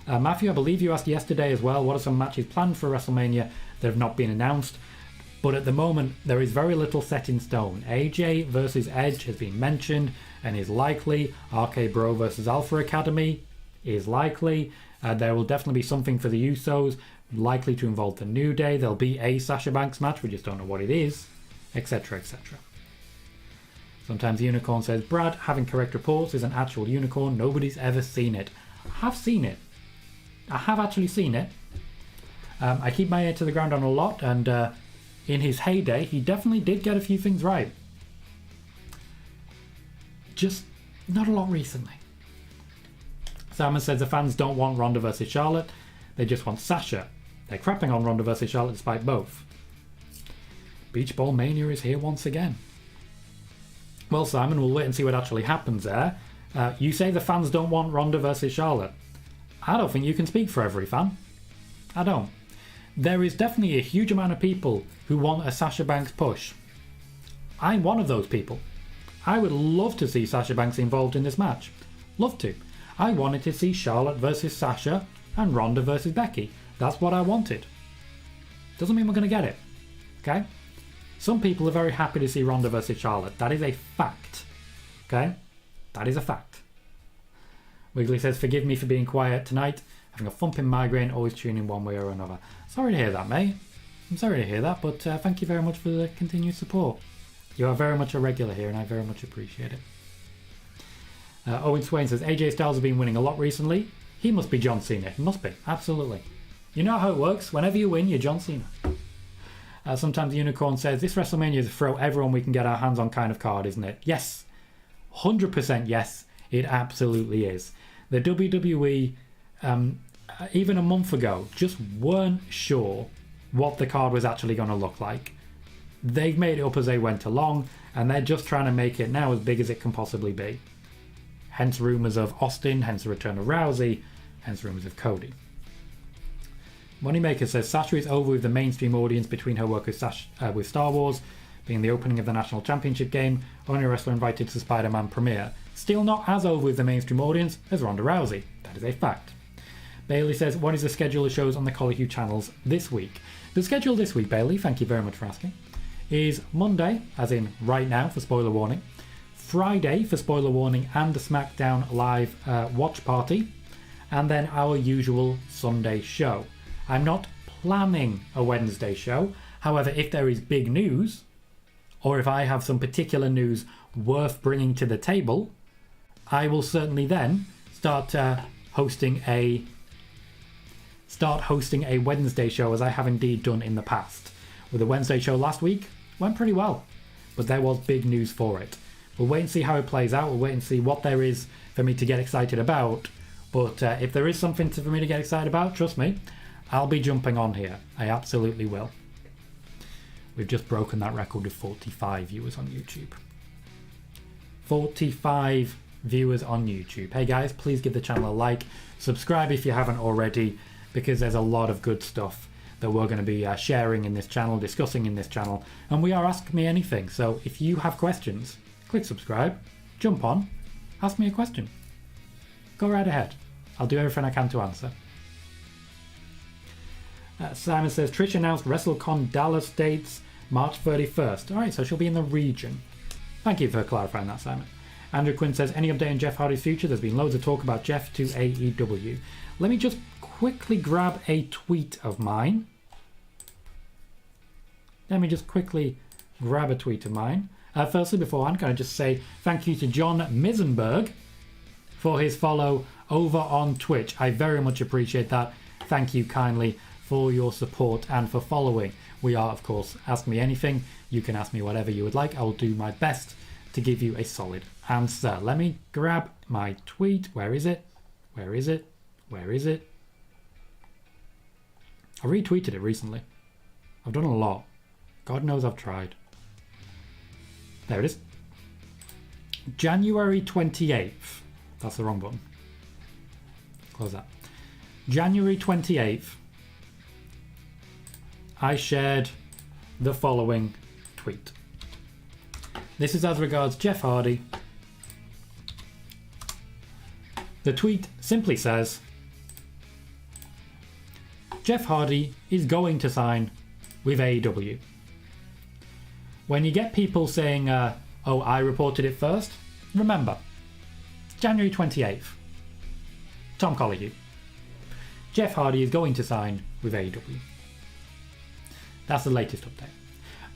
Matthew, I believe you asked yesterday as well, what are some matches planned for WrestleMania that have not been announced? But at the moment, there is very little set in stone. AJ versus Edge has been mentioned and is likely. RK Bro versus Alpha Academy is likely. There will definitely be something for the Usos, likely to involve the New Day. There'll be a Sasha Banks match, we just don't know what it is, etc, etc. Sometimes the Unicorn says, Brad, having correct reports, is an actual unicorn. Nobody's ever seen it. I have seen it. I have actually seen it. I keep my ear to the ground on a lot, and in his heyday, he definitely did get a few things right. Just not a lot recently. Simon says the fans don't want Ronda versus Charlotte. They just want Sasha. They're crapping on Ronda versus Charlotte despite both. Beach Ball Mania is here once again. Well, Simon, we'll wait and see what actually happens there. You say the fans don't want Ronda versus Charlotte. I don't think you can speak for every fan. I don't. There is definitely a huge amount of people who want a Sasha Banks push. I'm one of those people. I would love to see Sasha Banks involved in this match. Love to. I wanted to see Charlotte versus Sasha and Ronda versus Becky. That's what I wanted. Doesn't mean we're going to get it. Okay? Some people are very happy to see Ronda versus Charlotte. That is a fact. Okay? That is a fact. Wiggly says, forgive me for being quiet tonight. Having a thumping migraine, always tuning one way or another. Sorry to hear that, mate. I'm sorry to hear that, but thank you very much for the continued support. You are very much a regular here, and I very much appreciate it. Owen Swain says, AJ Styles has been winning a lot recently. He must be John Cena. He must be. Absolutely. You know how it works. Whenever you win, you're John Cena. Sometimes the Unicorn says, this WrestleMania is a throw everyone we can get our hands on kind of card, isn't it? Yes. 100% yes. It absolutely is. The WWE, even a month ago, just weren't sure what the card was actually going to look like. They've made it up as they went along, and they're just trying to make it now as big as it can possibly be. Hence rumours of Austin, hence the return of Rousey, hence rumours of Cody. Moneymaker says Sasha is over with the mainstream audience between her work with Star Wars, being the opening of the National Championship game, only a wrestler invited to Spider-Man premiere. Still not as over with the mainstream audience as Ronda Rousey. That is a fact. Bailey says, what is the schedule of shows on the Colohue channels this week? The schedule this week, Bailey, thank you very much for asking, is Monday, as in right now for spoiler warning, Friday for spoiler warning and the SmackDown Live watch party, and then our usual Sunday show. I'm not planning a Wednesday show. However, if there is big news, or if I have some particular news worth bringing to the table, I will certainly then start hosting a Wednesday show, as I have indeed done in the past. With the Wednesday show last week, went pretty well, but there was big news for it. We'll wait and see how it plays out. We'll wait and see what there is for me to get excited about. But if there is something for me to get excited about, trust me, I'll be jumping on here. I absolutely will. We've just broken that record of 45 viewers on YouTube. 45 viewers on YouTube. Hey guys, please give the channel a like. Subscribe if you haven't already, because there's a lot of good stuff that we're going to be sharing in this channel, discussing in this channel. And we are Ask Me Anything. So if you have questions, click subscribe, jump on, ask me a question. Go right ahead. I'll do everything I can to answer. Simon says, Trish announced WrestleCon Dallas dates March 31st. Alright, so she'll be in the region. Thank you for clarifying that, Simon. Andrew Quinn says, any update on Jeff Hardy's future? There's been loads of talk about Jeff to AEW. Let me just quickly grab a tweet of mine. Firstly, beforehand, can I just say thank you to John Misenberg for his follow over on Twitch. I very much appreciate that. Thank you kindly for your support and for following. We are, of course, Ask Me Anything. You can ask me whatever you would like. I will do my best to give you a solid answer. Let me grab my tweet. Where is it? I retweeted it recently. I've done a lot. God knows I've tried. There it is. January 28th. That's the wrong button. Close that. January 28th. I shared the following tweet. This is as regards Jeff Hardy. The tweet simply says, Jeff Hardy is going to sign with AEW. when you get people saying, oh, I reported it first, remember, it's January 28th. Tom Colohue. Jeff Hardy is going to sign with AEW. That's the latest update.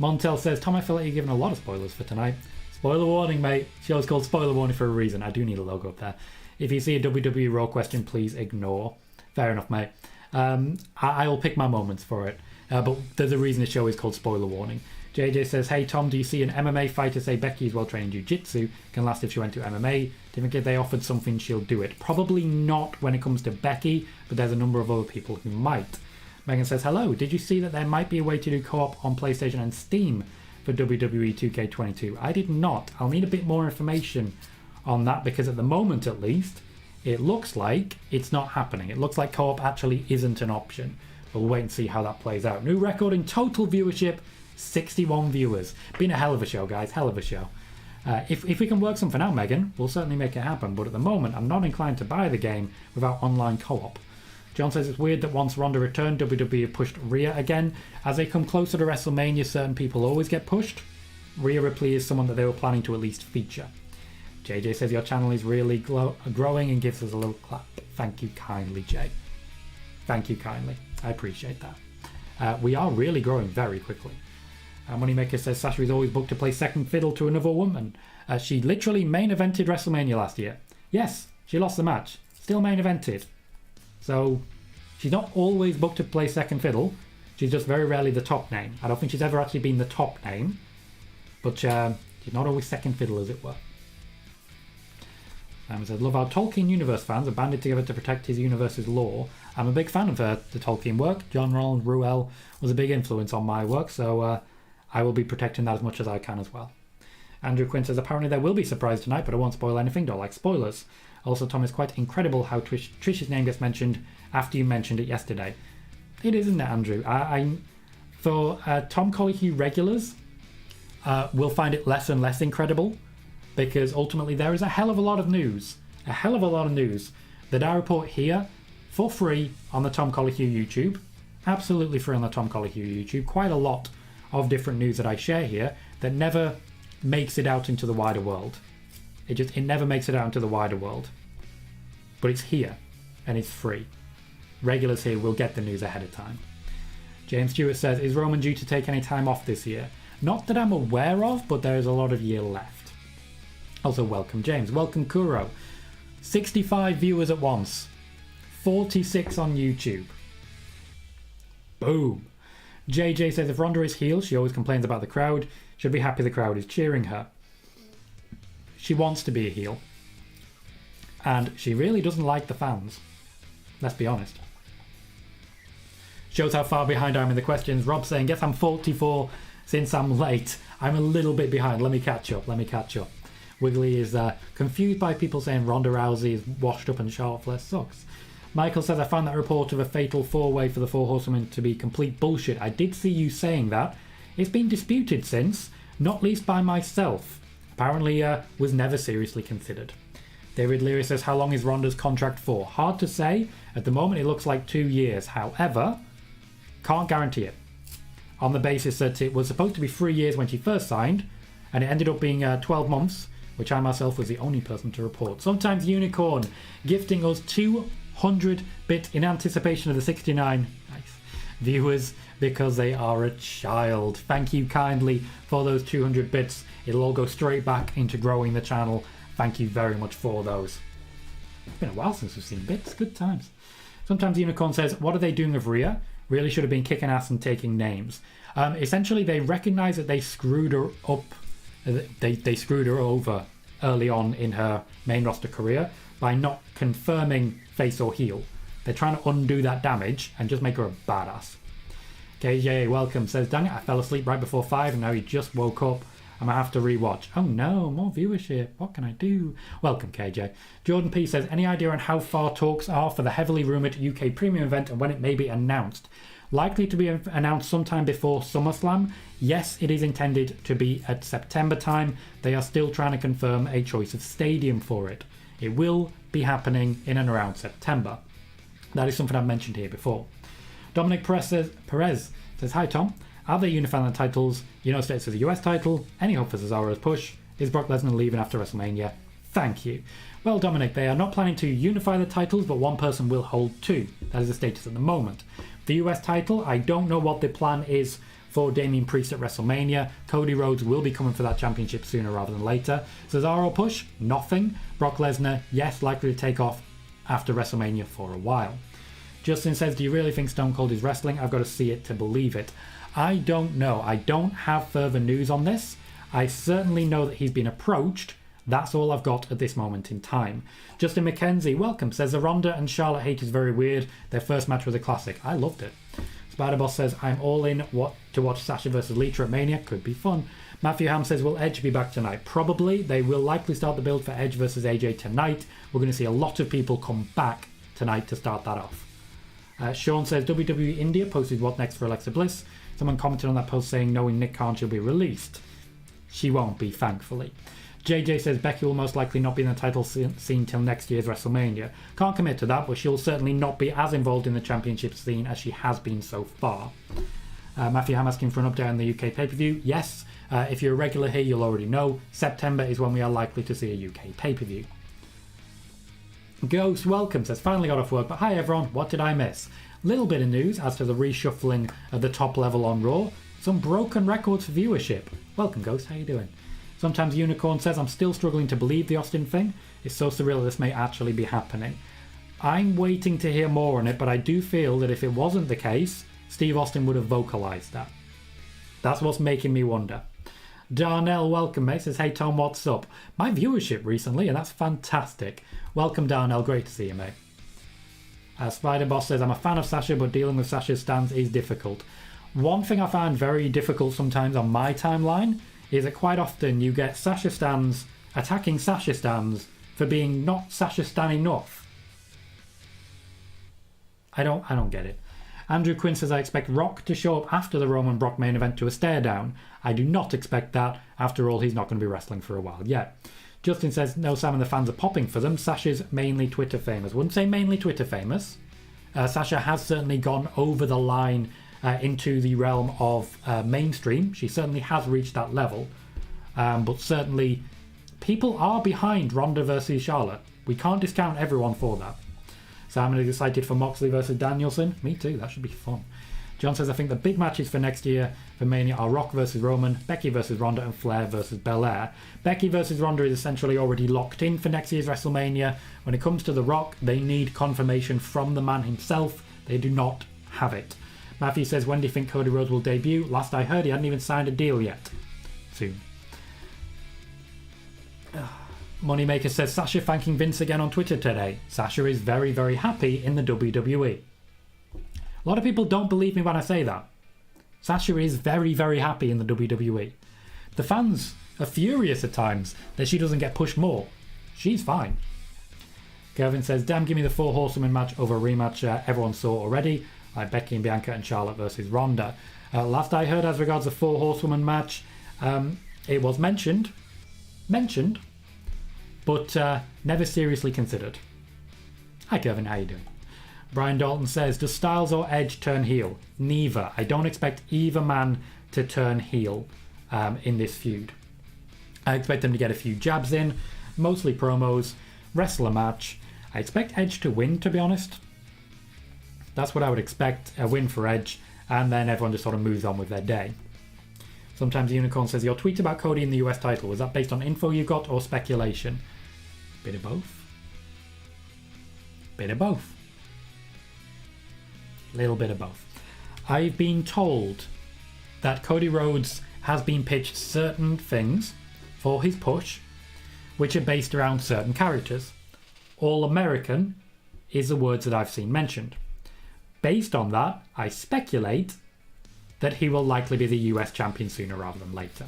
Montel says, Tom, I feel like you're giving a lot of spoilers for tonight. Spoiler warning, mate. Show's called Spoiler Warning for a reason. I do need a logo up there. If you see a WWE Raw question, please ignore. Fair enough, mate. I'll pick my moments for it. But there's a reason the show is called Spoiler Warning. JJ says, hey Tom, do you see an MMA fighter say Becky is well trained in jiu-jitsu, can last if she went to MMA? Do you think if they offered something she'll do it? Probably not when it comes to Becky, but there's a number of other people who might. Megan says, hello, did you see that there might be a way to do co-op on PlayStation and Steam for WWE 2K22? I did not. I'll need a bit more information on that because at the moment at least, it looks like it's not happening. It looks like co-op actually isn't an option. But we'll wait and see how that plays out. New record in total viewership, 61 viewers. Been a hell of a show, guys. Hell of a show. If we can work something out, Megan, we'll certainly make it happen. But at the moment, I'm not inclined to buy the game without online co-op. John says it's weird that once Ronda returned, WWE pushed Rhea again. As they come closer to WrestleMania, certain people always get pushed. Rhea Ripley is someone that they were planning to at least feature. JJ says your channel is really growing and gives us a little clap. Thank you kindly, Jay. Thank you kindly. I appreciate that. We are really growing very quickly. Moneymaker says Sasha is always booked to play second fiddle to another woman. She literally main evented WrestleMania last year. Yes, she lost the match. Still main evented. So she's not always booked to play second fiddle. She's just very rarely the top name. I don't think she's ever actually been the top name. But she's not always second fiddle, as it were. Simon says, love how Tolkien universe fans are banded together to protect his universe's lore. I'm a big fan of the Tolkien work. John Rollins Ruel was a big influence on my work, so I will be protecting that as much as I can as well. Andrew Quinn says, apparently there will be surprise tonight, but I won't spoil anything. Don't like spoilers. Also, Tom, it's quite incredible how Trish's name gets mentioned after you mentioned it yesterday. It is, isn't it, Andrew? For Tom Colohue regulars, will find it less and less incredible because ultimately there is a hell of a lot of news that I report here for free on the Tom Colohue YouTube. Absolutely free on the Tom Colohue YouTube. Quite a lot of different news that I share here that never makes it out into the wider world. It never makes it out into the wider world. But it's here and it's free. Regulars here will get the news ahead of time. James Stewart says, is Roman due to take any time off this year? Not that I'm aware of, but there is a lot of year left. Also, welcome James. Welcome Kuro. 65 viewers at once. 46 on YouTube. Boom. JJ says, if Ronda is heel, she always complains about the crowd. Should be happy the crowd is cheering her. She wants to be a heel. And she really doesn't like the fans. Let's be honest. Shows how far behind I am in the questions. Rob saying, guess I'm 44 since I'm late. I'm a little bit behind. Let me catch up. Wiggly is confused by people saying Ronda Rousey is washed up and Charlotte sucks. Michael says, I found that report of a fatal four-way for the Four Horsewomen to be complete bullshit. I did see you saying that. It's been disputed since, not least by myself. Apparently was never seriously considered. David Leary says, how long is Ronda's contract for? Hard to say. At the moment it looks like 2 years. However, can't guarantee it. On the basis that it was supposed to be 3 years when she first signed, and it ended up being 12 months, which I myself was the only person to report. Sometimes Unicorn gifting us 200 bits in anticipation of the 69 viewers because they are a child. Thank you kindly for those 200 bits. It'll all go straight back into growing the channel. Thank you very much for those. It's been a while since we've seen bits. Good times. Sometimes Unicorn says, what are they doing with Rhea? Really should have been kicking ass and taking names. Essentially, they recognise that they screwed her up. They screwed her over early on in her main roster career by not confirming face or heel. They're trying to undo that damage and just make her a badass. KJ, welcome. Says, dang it, I fell asleep right before 5 and now he just woke up. I'm going to have to rewatch. Oh no, more viewership. What can I do? Welcome, KJ. Jordan P says, any idea on how far talks are for the heavily rumoured UK premium event and when it may be announced? Likely to be announced sometime before SummerSlam. Yes, it is intended to be at September time. They are still trying to confirm a choice of stadium for it. It will be happening in and around September. That is something I've mentioned here before. Dominic Perez says, hi Tom. Are they unifying the titles? States as a US title? Any hope for Cesaro's push? Is Brock Lesnar leaving after WrestleMania? Thank you. Well, Dominic, they are not planning to unify the titles, but one person will hold two. That is the status at the moment. The US title, I don't know what the plan is for Damian Priest at WrestleMania. Cody Rhodes will be coming for that championship sooner rather than later. Cesaro push? Nothing. Brock Lesnar, yes, likely to take off after WrestleMania for a while. Justin says, do you really think Stone Cold is wrestling? I've got to see it to believe it. I don't know. I don't have further news on this. I certainly know that he's been approached. That's all I've got at this moment in time. Justin McKenzie, welcome, says the Ronda and Charlotte hate is very weird. Their first match was a classic. I loved it. Spider-Boss says, I'm all in to watch Sasha versus Lita at Mania. Could be fun. Matthew Ham says, will Edge be back tonight? Probably. They will likely start the build for Edge versus AJ tonight. We're going to see a lot of people come back tonight to start that off. Sean says, WWE India posted what next for Alexa Bliss. Someone commented on that post saying, knowing Nick Khan she'll be released. She won't be, thankfully. JJ says Becky will most likely not be in the title scene till next year's WrestleMania. Can't commit to that, but she'll certainly not be as involved in the championship scene as she has been so far. Matthew Ham asking for an update on the UK pay-per-view. Yes, if you're a regular here, you'll already know. September is when we are likely to see a UK pay-per-view. Ghost welcome says, finally got off work, but hi everyone, what did I miss? Little bit of news as to the reshuffling of the top level on Raw. Some broken records for viewership. Welcome Ghost, how you doing? Sometimes Unicorn says, I'm still struggling to believe the Austin thing. It's so surreal that this may actually be happening. I'm waiting to hear more on it, but I do feel that if it wasn't the case, Steve Austin would have vocalized that. That's what's making me wonder. Darnell, welcome mate, says, hey Tom, what's up? My viewership recently, and that's fantastic. Welcome Darnell, great to see you mate. Spider Boss says, I'm a fan of Sasha, but dealing with Sasha's stance is difficult. One thing I find very difficult sometimes on my timeline is that quite often you get Sasha stans attacking Sasha stans for being not Sasha stan enough. I don't get it. Andrew Quinn says, I expect Rock to show up after the Roman Brock main event to a stare down. I do not expect that. After all, he's not going to be wrestling for a while yet. Justin says, no, Sam and the fans are popping for them. Sasha's mainly Twitter famous. Wouldn't say mainly Twitter famous. Sasha has certainly gone over the line into the realm of mainstream. She certainly has reached that level. But certainly, people are behind Ronda versus Charlotte. We can't discount everyone for that. Simon is excited for Moxley versus Danielson. Me too, that should be fun. John says, I think the big matches for next year for Mania are Rock versus Roman, Becky versus Ronda, and Flair versus Belair. Becky versus Ronda is essentially already locked in for next year's WrestleMania. When it comes to The Rock, they need confirmation from the man himself. They do not have it. Matthew says, when do you think Cody Rhodes will debut? Last I heard, he hadn't even signed a deal yet. Soon. Moneymaker says, Sasha thanking Vince again on Twitter today. Sasha is very, very happy in the WWE. A lot of people don't believe me when I say that. Sasha is very, very happy in the WWE. The fans are furious at times that she doesn't get pushed more. She's fine. Kevin says, damn, give me the 4 Horsewomen match over a rematch everyone saw already. Like Becky and Bianca and Charlotte versus Ronda. Last I heard as regards the 4 Horsewomen match, it was mentioned, but never seriously considered. Hi Kevin, how you doing? Brian Dalton says, does Styles or Edge turn heel? Neither. I don't expect either man to turn heel in this feud. I expect them to get a few jabs in, mostly promos, wrestle a match. I expect Edge to win, to be honest. That's what I would expect, a win for Edge, and then everyone just sort of moves on with their day. Sometimes Unicorn says, your tweet about Cody in the US title, was that based on info you got or speculation? Bit of both. Bit of both. Little bit of both. I've been told that Cody Rhodes has been pitched certain things for his push, which are based around certain characters. All American is the words that I've seen mentioned. Based on that, I speculate that he will likely be the US champion sooner rather than later.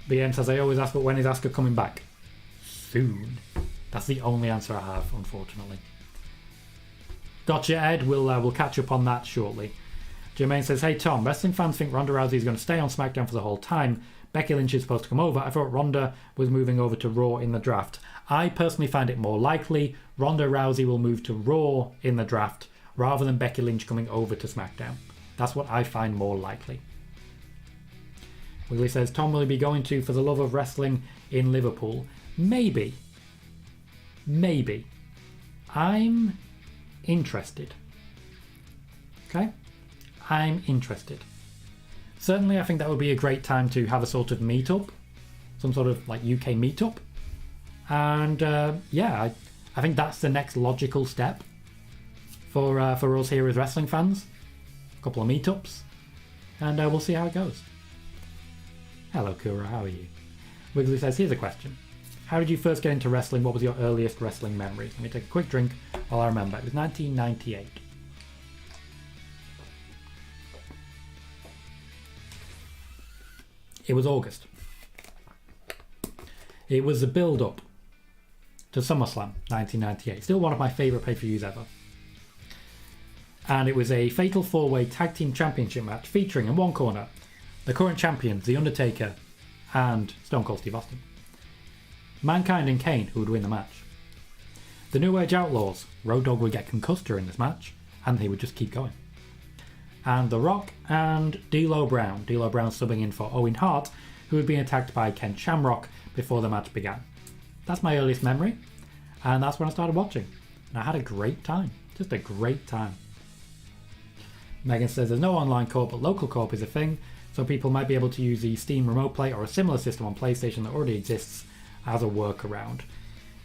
BM says, I always ask, but when is Asuka coming back? Soon. That's the only answer I have, unfortunately. Gotcha, Ed. We'll catch up on that shortly. Jermaine says, hey Tom, wrestling fans think Ronda Rousey is going to stay on SmackDown for the whole time. Becky Lynch is supposed to come over. I thought Ronda was moving over to Raw in the draft. I personally find it more likely Ronda Rousey will move to Raw in the draft rather than Becky Lynch coming over to SmackDown. That's what I find more likely. Wiggly says, Tom will he be going to For the Love of Wrestling in Liverpool? Maybe. Maybe. I'm interested. Okay? I'm interested. Certainly I think that would be a great time to have a sort of meetup. Some sort of like UK meetup. And yeah, I think that's the next logical step for us here as wrestling fans. A couple of meetups. And we'll see how it goes. Hello Kura, how are you? Wiggly says, here's a question. How did you first get into wrestling? What was your earliest wrestling memory? Let me take a quick drink while I remember. It was 1998. It was August. It was a build-up to SummerSlam 1998. Still one of my favourite pay-per-views ever. And it was a Fatal 4-Way Tag Team Championship match featuring in one corner the current champions, The Undertaker and Stone Cold Steve Austin. Mankind and Kane, who would win the match. The New Age Outlaws, Road Dogg would get concussed during this match, and he would just keep going. And The Rock and D'Lo Brown subbing in for Owen Hart, who had been attacked by Ken Shamrock before the match began. That's my earliest memory, and that's when I started watching. And I had a great time, just a great time. Megan says there's no online co-op, but local co-op is a thing, so people might be able to use the Steam Remote Play or a similar system on PlayStation that already exists as a workaround.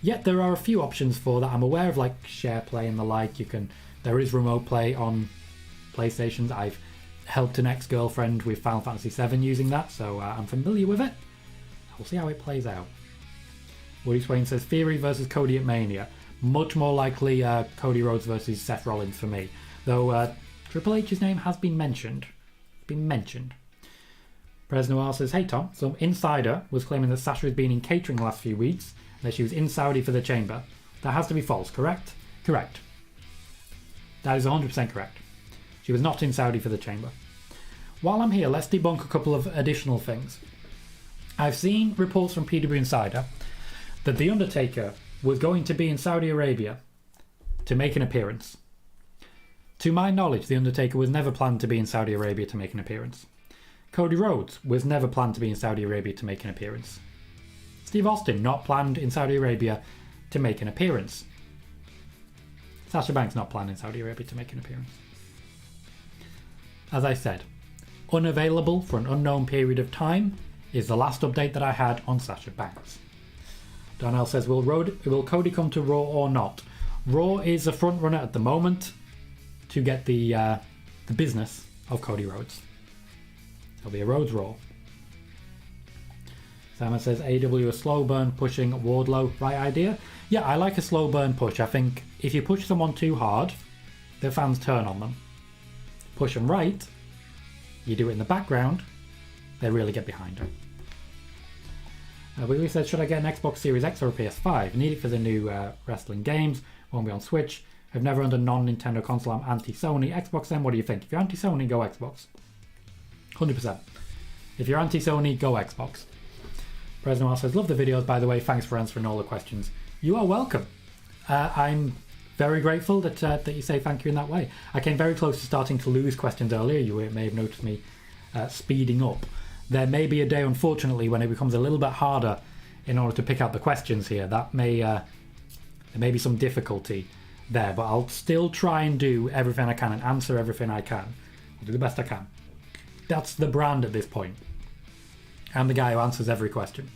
Yet there are a few options for that. I'm aware of like Share Play and the like. There is Remote Play on PlayStations. I've helped an ex-girlfriend with Final Fantasy VII using that, so I'm familiar with it. We'll see how it plays out. Woody Swain says Theory versus Cody at Mania. Much more likely Cody Rhodes versus Seth Rollins for me. Though Triple H's name has been mentioned. Presnoir says, hey Tom, some insider was claiming that Sasha has been in catering the last few weeks and that she was in Saudi for the chamber. That has to be false, correct? Correct. That is 100% correct. She was not in Saudi for the chamber. While I'm here, let's debunk a couple of additional things. I've seen reports from PW Insider that The Undertaker was going to be in Saudi Arabia to make an appearance. To my knowledge, The Undertaker was never planned to be in Saudi Arabia to make an appearance. Cody Rhodes was never planned to be in Saudi Arabia to make an appearance. Steve Austin not planned in Saudi Arabia to make an appearance. Sasha Banks not planned in Saudi Arabia to make an appearance. As I said, unavailable for an unknown period of time is the last update that I had on Sasha Banks. Donnell says, will Cody come to Raw or not? Raw is a front runner at the moment to get the business of Cody Rhodes. There'll be a Rhodes Raw. Simon says, AW a slow burn pushing Wardlow. Right idea? Yeah, I like a slow burn push. I think if you push someone too hard, the fans turn on them. Push them right, you do it in the background, they really get behind her. Wiggly said, should I get an Xbox Series X or a PS5? Need it for the new wrestling games. Won't be on Switch. I've never owned a non-Nintendo console. I'm anti-Sony. Xbox then, what do you think? If you're anti-Sony, go Xbox. 100%. If you're anti-Sony, go Xbox. Presnoir says, love the videos, by the way. Thanks for answering all the questions. You are welcome. I'm very grateful that you say thank you in that way. I came very close to starting to lose questions earlier. You may have noticed me speeding up. There may be a day, unfortunately, when it becomes a little bit harder in order to pick out the questions here. There may be some difficulty there, but I'll still try and do everything I can and answer everything I can. I'll do the best I can. That's the brand at this point. I'm the guy who answers every question.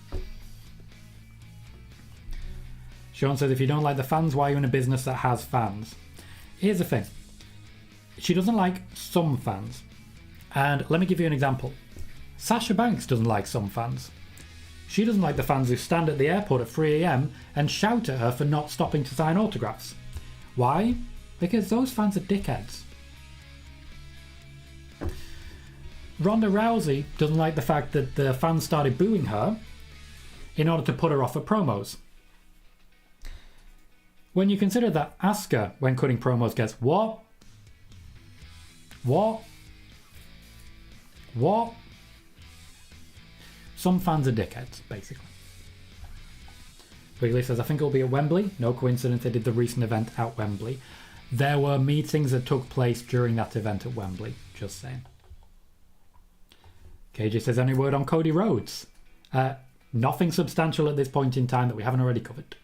Sean says, if you don't like the fans, why are you in a business that has fans? Here's the thing. She doesn't like some fans. And let me give you an example. Sasha Banks doesn't like some fans. She doesn't like the fans who stand at the airport at 3 a.m. and shout at her for not stopping to sign autographs. Why? Because those fans are dickheads. Ronda Rousey doesn't like the fact that the fans started booing her in order to put her off at promos. When you consider that Asuka, when cutting promos, gets what? Some fans are dickheads, basically. Wiggly says, I think it'll be at Wembley. No coincidence they did the recent event at Wembley. There were meetings that took place during that event at Wembley. Just saying. KJ says, any word on Cody Rhodes? Nothing substantial at this point in time that we haven't already covered.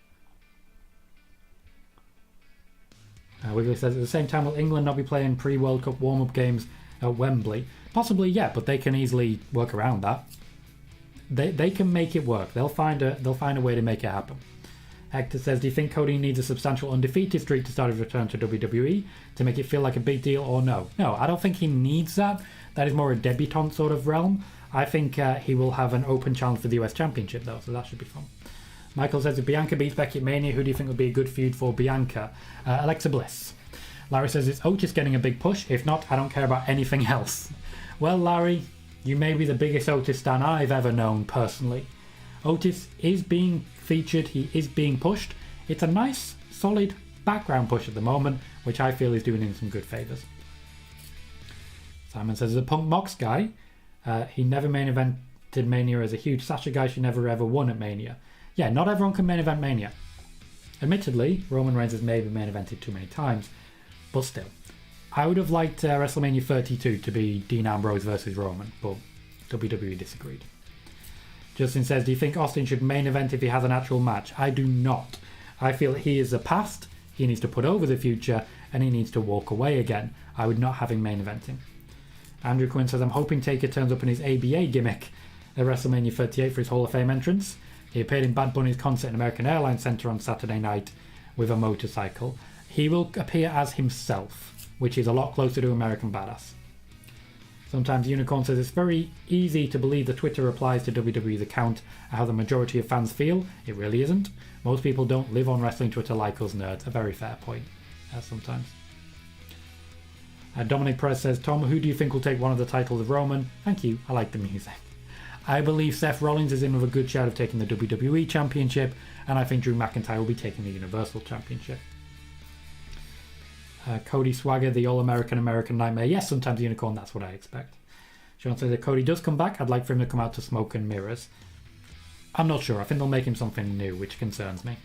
Wiggly says, at the same time, will England not be playing pre-World Cup warm-up games at Wembley? Possibly, yeah, but they can easily work around that. They can make it work. They'll find a way to make it happen. Hector says, do you think Cody needs a substantial undefeated streak to start his return to WWE to make it feel like a big deal, or no? No, I don't think he needs that. That is more a debutante sort of realm. I think he will have an open challenge for the US Championship, though, so that should be fun. Michael says, if Bianca beats Becky at Mania, who do you think would be a good feud for Bianca? Alexa Bliss. Larry says, is Otis getting a big push? If not, I don't care about anything else. Well, Larry, you may be the biggest Otis stan I've ever known, personally. Otis is being featured, he is being pushed. It's a nice, solid background push at the moment, which I feel is doing him some good favours. Simon says, as a Punk Mox guy, he never main evented Mania. As a huge Sasha guy, she never ever won at Mania. Yeah, not everyone can main event Mania. Admittedly, Roman Reigns has maybe main evented too many times, but still. I would have liked WrestleMania 32 to be Dean Ambrose versus Roman, but WWE disagreed. Justin says, do you think Austin should main event if he has an actual match? I do not. I feel he is the past, he needs to put over the future, and he needs to walk away again. I would not have him main eventing. Andrew Quinn says, I'm hoping Taker turns up in his ABA gimmick at WrestleMania 38 for his Hall of Fame entrance. He appeared in Bad Bunny's concert in American Airlines Center on Saturday night with a motorcycle. He will appear as himself, which is a lot closer to American Badass. Sometimes Unicorn says, it's very easy to believe the Twitter replies to WWE's account are how the majority of fans feel. It really isn't. Most people don't live on wrestling Twitter like us nerds. A very fair point, sometimes. Dominic Perez says, Tom, who do you think will take one of the titles of Roman? Thank you, I like the music. I believe Seth Rollins is in with a good shot of taking the WWE Championship, and I think Drew McIntyre will be taking the Universal Championship. Cody Swagger, the All-American American Nightmare. Yes, sometimes Unicorn, that's what I expect. Sean says, if Cody does come back, I'd like for him to come out to Smoke and Mirrors. I'm not sure. I think they'll make him something new, which concerns me.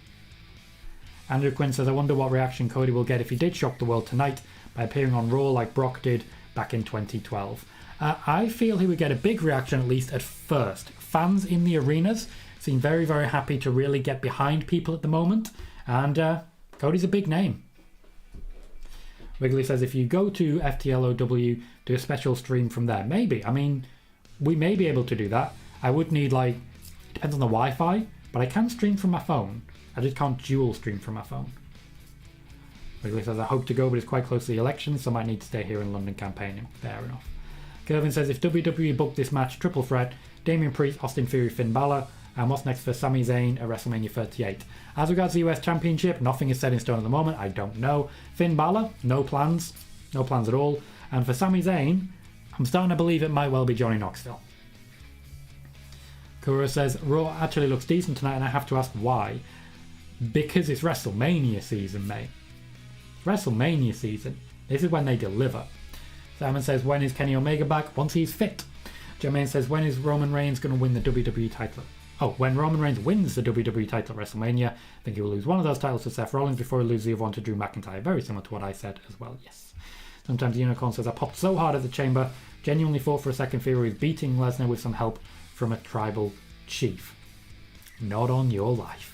Andrew Quinn says, I wonder what reaction Cody will get if he did shock the world tonight by appearing on Raw like Brock did back in 2012. I feel he would get a big reaction, at least at first. Fans in the arenas seem very, very happy to really get behind people at the moment, and Cody's a big name. Wiggly says, if you go to FTLOW, do a special stream from there. Maybe. I mean, we may be able to do that. I would need, it depends on the Wi-Fi, but I can stream from my phone. I just can't dual stream from my phone. Wiggly says, I hope to go, but it's quite close to the election, so I might need to stay here in London campaigning. Fair enough. Kelvin says, if WWE booked this match triple threat, Damian Priest, Austin Theory, Finn Balor, and what's next for Sami Zayn at WrestleMania 38? As regards the US Championship, nothing is set in stone at the moment. I don't know. Finn Balor, no plans. No plans at all. And for Sami Zayn, I'm starting to believe it might well be Johnny Knoxville. Kura says, Raw actually looks decent tonight, and I have to ask why. Because it's WrestleMania season, mate. WrestleMania season. This is when they deliver. Simon says, when is Kenny Omega back? Once he's fit. Jermaine says, when is Roman Reigns going to win the WWE title? Oh, when Roman Reigns wins the WWE title at WrestleMania, I think he will lose one of those titles to Seth Rollins before he loses the other one to Drew McIntyre. Very similar to what I said as well, yes. Sometimes Unicorn says, I popped so hard at the Chamber, genuinely thought for a second Theory was beating Lesnar with some help from a tribal chief. Not on your life.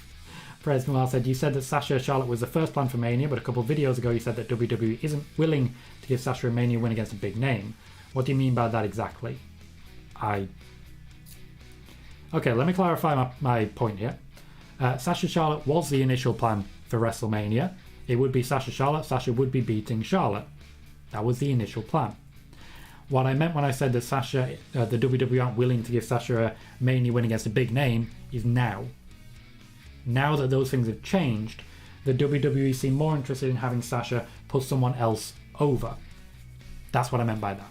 Perez Noir said, you said that Sasha Charlotte was the first plan for Mania, but a couple of videos ago you said that WWE isn't willing to give Sasha a Mania win against a big name. What do you mean by that exactly? Okay, let me clarify my point here. Sasha Charlotte was the initial plan for WrestleMania. It would be Sasha Charlotte. Sasha would be beating Charlotte. That was the initial plan. What I meant when I said that Sasha, the WWE aren't willing to give Sasha a Mania win against a big name, is now. Now that those things have changed, the WWE seem more interested in having Sasha put someone else over. That's what I meant by that.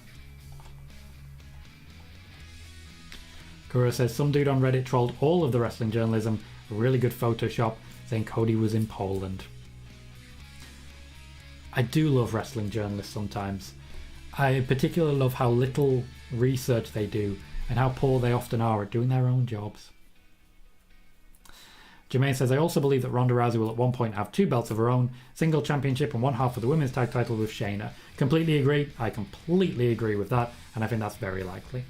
Kura says, some dude on Reddit trolled all of the wrestling journalism, a really good Photoshop, saying Cody was in Poland. I do love wrestling journalists sometimes. I particularly love how little research they do and how poor they often are at doing their own jobs. Jermaine says, I also believe that Ronda Rousey will at one point have 2 belts of her own, single championship and one half of the women's tag title with Shayna. Completely agree. I completely agree with that, and I think that's very likely.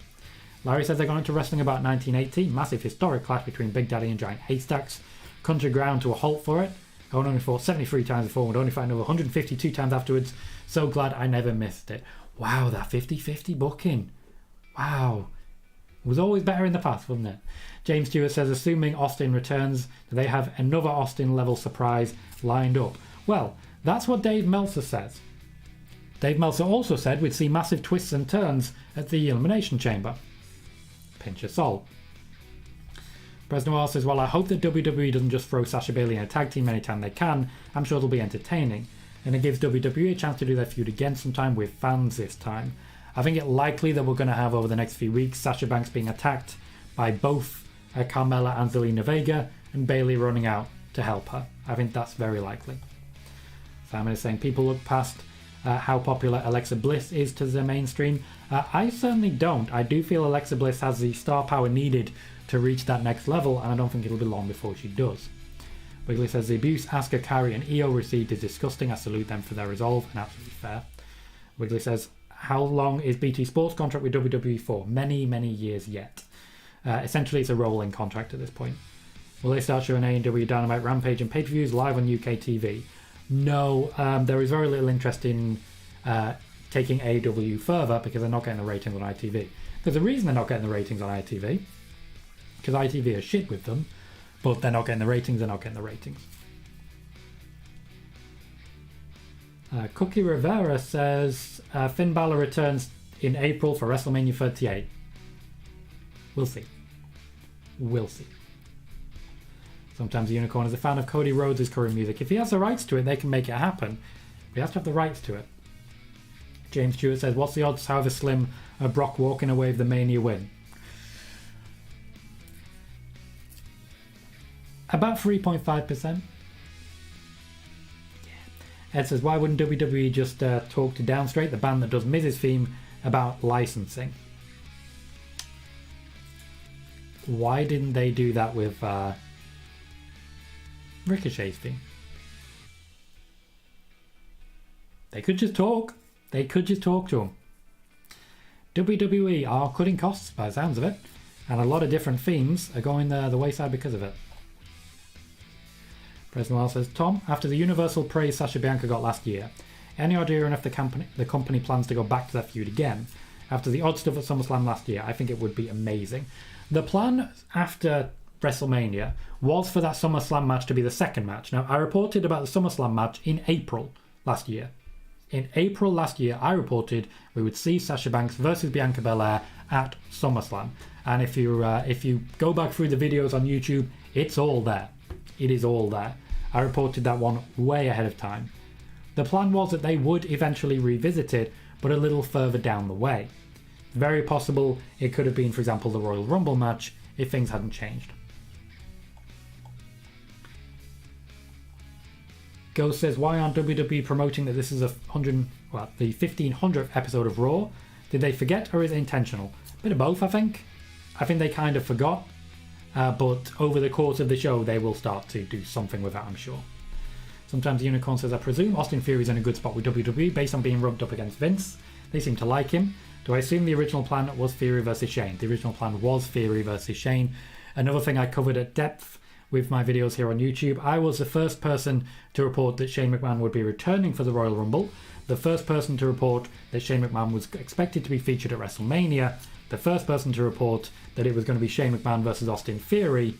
Larry says they got into wrestling about 1980. Massive historic clash between Big Daddy and Giant Haystacks. Country ground to a halt for it. Owen only fought 73 times before and would only fight another 152 times afterwards. So glad I never missed it. Wow, that 50-50 booking. Wow. It was always better in the past, wasn't it? James Stewart says, assuming Austin returns, do they have another Austin-level surprise lined up? Well, that's what Dave Meltzer says. Dave Meltzer also said we'd see massive twists and turns at the Elimination Chamber. Pinch of salt. President Noir says, well, I hope that WWE doesn't just throw Sasha Bayley in a tag team anytime they can. I'm sure it'll be entertaining. And it gives WWE a chance to do their feud again sometime with fans this time. I think it likely that we're going to have over the next few weeks Sasha Banks being attacked by both Carmella and Zelina Vega, and Bayley running out to help her. I think that's very likely. Simon is saying people look past how popular Alexa Bliss is to the mainstream. I certainly don't. I do feel Alexa Bliss has the star power needed to reach that next level, and I don't think it'll be long before she does. Wiggly says the abuse Asuka, Kairi and Io received is disgusting. I salute them for their resolve, and absolutely fair. Wiggly says, how long is BT Sports' contract with WWE for? Many, many years yet. Essentially, it's a rolling contract at this point. Will they start showing AEW Dynamite, Rampage and pay-per-views live on UK TV? No, there is very little interest in taking AEW further because they're not getting the ratings on ITV. There's a reason they're not getting the ratings on ITV, because ITV are shit with them, but they're not getting the ratings, Cookie Rivera says Finn Balor returns in April for WrestleMania 38. We'll see. Sometimes the Unicorn is a fan of Cody Rhodes' current music. If he has the rights to it, they can make it happen. But he has to have the rights to it. James Stewart says, what's the odds, however slim, of Brock walking away with the Mania win? About 3.5%. Ed says, why wouldn't WWE just talk to Downstraight, the band that does Miz's theme, about licensing? Why didn't they do that with Ricochet's theme? They could just talk. They could just talk to him. WWE are cutting costs by the sounds of it, and a lot of different themes are going the wayside because of it. President Noir says, Tom, after the universal praise Sasha Bianca got last year, any idea if the company plans to go back to that feud again? After the odd stuff at SummerSlam last year, I think it would be amazing. The plan after WrestleMania was for that SummerSlam match to be the second match. Now, I reported about the SummerSlam match in April last year. In April last year, I reported we would see Sasha Banks versus Bianca Belair at SummerSlam. And if you go back through the videos on YouTube, it's all there. It is all there. I reported that one way ahead of time. The plan was that they would eventually revisit it, but a little further down the way. Very possible it could have been, for example, the Royal Rumble match if things hadn't changed. Ghost says, why aren't WWE promoting that this is the 1500th episode of Raw? Did they forget or is it intentional? Bit of both, I think. I think they kind of forgot. But over the course of the show, they will start to do something with that, I'm sure. Sometimes the Unicorn says, I presume Austin Theory's in a good spot with WWE based on being rubbed up against Vince. They seem to like him. Do I assume the original plan was Theory versus Shane? The original plan was Theory versus Shane. Another thing I covered at depth with my videos here on YouTube, I was the first person to report that Shane McMahon would be returning for the Royal Rumble. The first person to report that Shane McMahon was expected to be featured at WrestleMania. The first person to report that it was going to be Shane McMahon versus Austin Theory.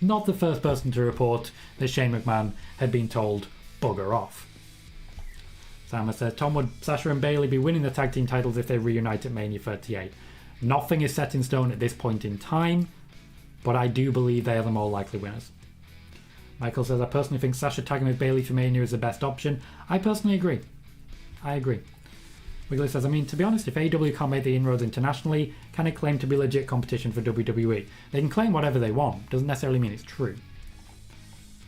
Not the first person to report that Shane McMahon had been told, bugger off. Sama says, Tom, would Sasha and Bayley be winning the tag team titles if they reunite at Mania 38? Nothing is set in stone at this point in time, but I do believe they are the more likely winners. Michael says, I personally think Sasha tagging with Bayley for Mania is the best option. I personally agree. I agree. Wiggly says, I mean, to be honest, if AEW can't make the inroads internationally, can it claim to be legit competition for WWE? They can claim whatever they want. Doesn't necessarily mean it's true.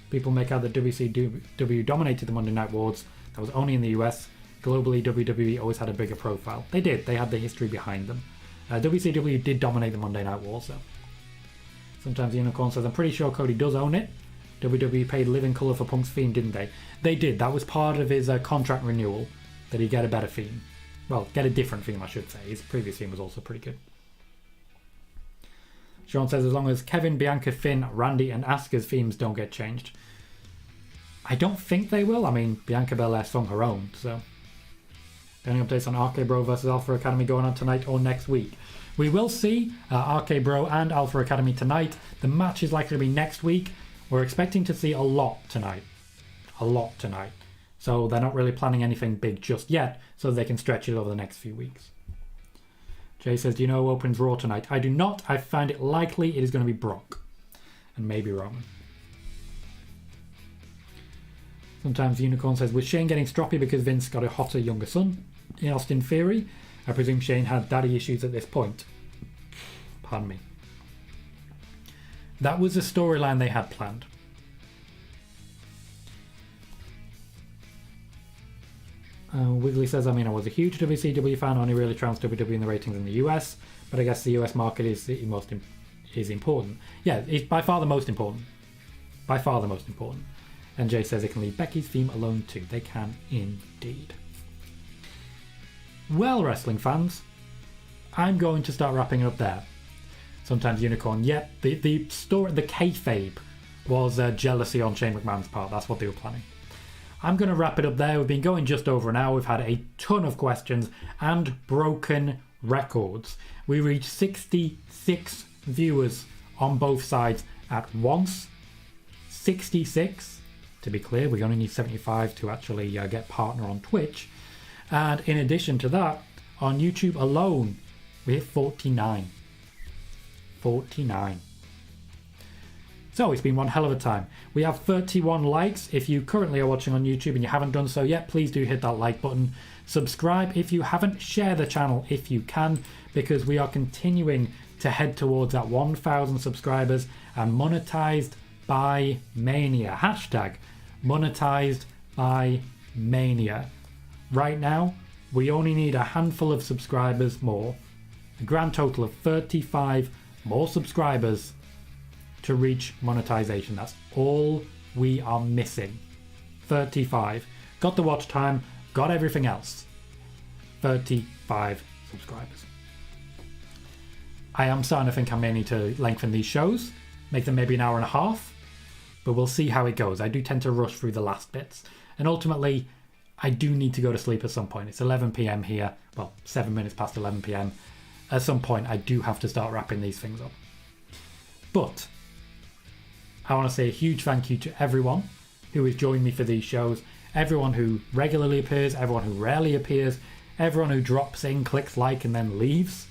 People make out that WCW dominated the Monday Night Wars. That was only in the US. Globally, WWE always had a bigger profile. They did. They had the history behind them. WCW did dominate the Monday Night Wars, though. Sometimes the Unicorn says, I'm pretty sure Cody does own it. WWE paid living colour for Punk's theme, didn't they? They did. That was part of his contract renewal, that he get a better theme. Well, get a different theme, I should say. His previous theme was also pretty good. Sean says, as long as Kevin, Bianca, Finn, Randy and Asuka's themes don't get changed. I don't think they will. I mean, Bianca Belair sung her own, so... Any updates on RK Bro versus Alpha Academy going on tonight or next week? We will see RK Bro and Alpha Academy tonight. The match is likely to be next week. We're expecting to see a lot tonight. A lot tonight. So they're not really planning anything big just yet, so they can stretch it over the next few weeks. Jay says, do you know who opens Raw tonight? I do not. I find it likely it is going to be Brock. And maybe Roman. Sometimes Unicorn says, was Shane getting stroppy because Vince got a hotter younger son? In Austin Theory, I presume Shane had daddy issues at this point. Pardon me. That was a storyline they had planned. Wiggly says, I mean, I was a huge WCW fan, only really trounced WWE in the ratings in the US, but I guess the US market is important. Yeah, it's by far the most important. By far the most important. And Jay says it can leave Becky's theme alone too. They can indeed. Well, wrestling fans, I'm going to start wrapping it up there. Sometimes Unicorn, yep, the story, the kayfabe was jealousy on Shane McMahon's part. That's what they were planning. I'm going to wrap it up there. We've been going just over an hour. We've had a ton of questions and broken records. We reached 66 viewers on both sides at once. 66. To be clear, we only need 75 to actually get partner on Twitch. And in addition to that, on YouTube alone, we hit 49. 49. So it's been one hell of a time. We have 31 likes. If you currently are watching on YouTube and you haven't done so yet, please do hit that like button. Subscribe if you haven't. Share the channel if you can, because we are continuing to head towards that 1,000 subscribers and monetized by Mania. Hashtag monetized by Mania. Right now, we only need a handful of subscribers more. A grand total of 35 more subscribers to reach monetization. That's all we are missing. 35. Got the watch time, got everything else. 35 subscribers. I am starting to think I may need to lengthen these shows, make them maybe an hour and a half, but we'll see how it goes. I do tend to rush through the last bits, and ultimately I do need to go to sleep at some point. It's 11 p.m. here, well, 7 minutes past 11 p.m. At some point I do have to start wrapping these things up. But I want to say a huge thank you to everyone who has joined me for these shows, everyone who regularly appears, everyone who rarely appears, everyone who drops in, clicks like and then leaves.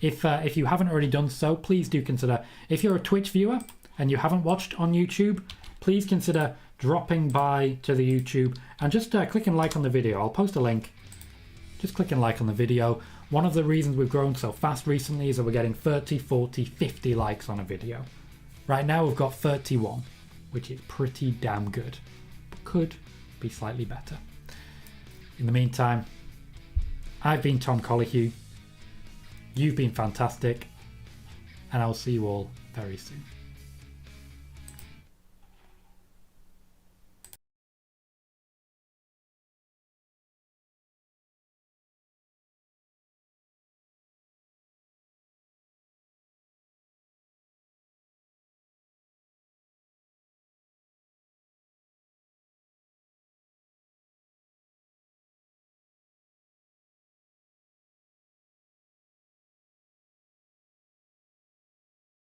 If you haven't already done so, please do consider, if you're a Twitch viewer and you haven't watched on YouTube, please consider dropping by to the YouTube and just clicking like on the video. I'll post a link. Just click and like on the video. One of the reasons we've grown so fast recently is that we're getting 30, 40, 50 likes on a video. Right now we've got 31, which is pretty damn good, but could be slightly better. In the meantime, I've been Tom Colohue. You've been fantastic, and I'll see you all very soon.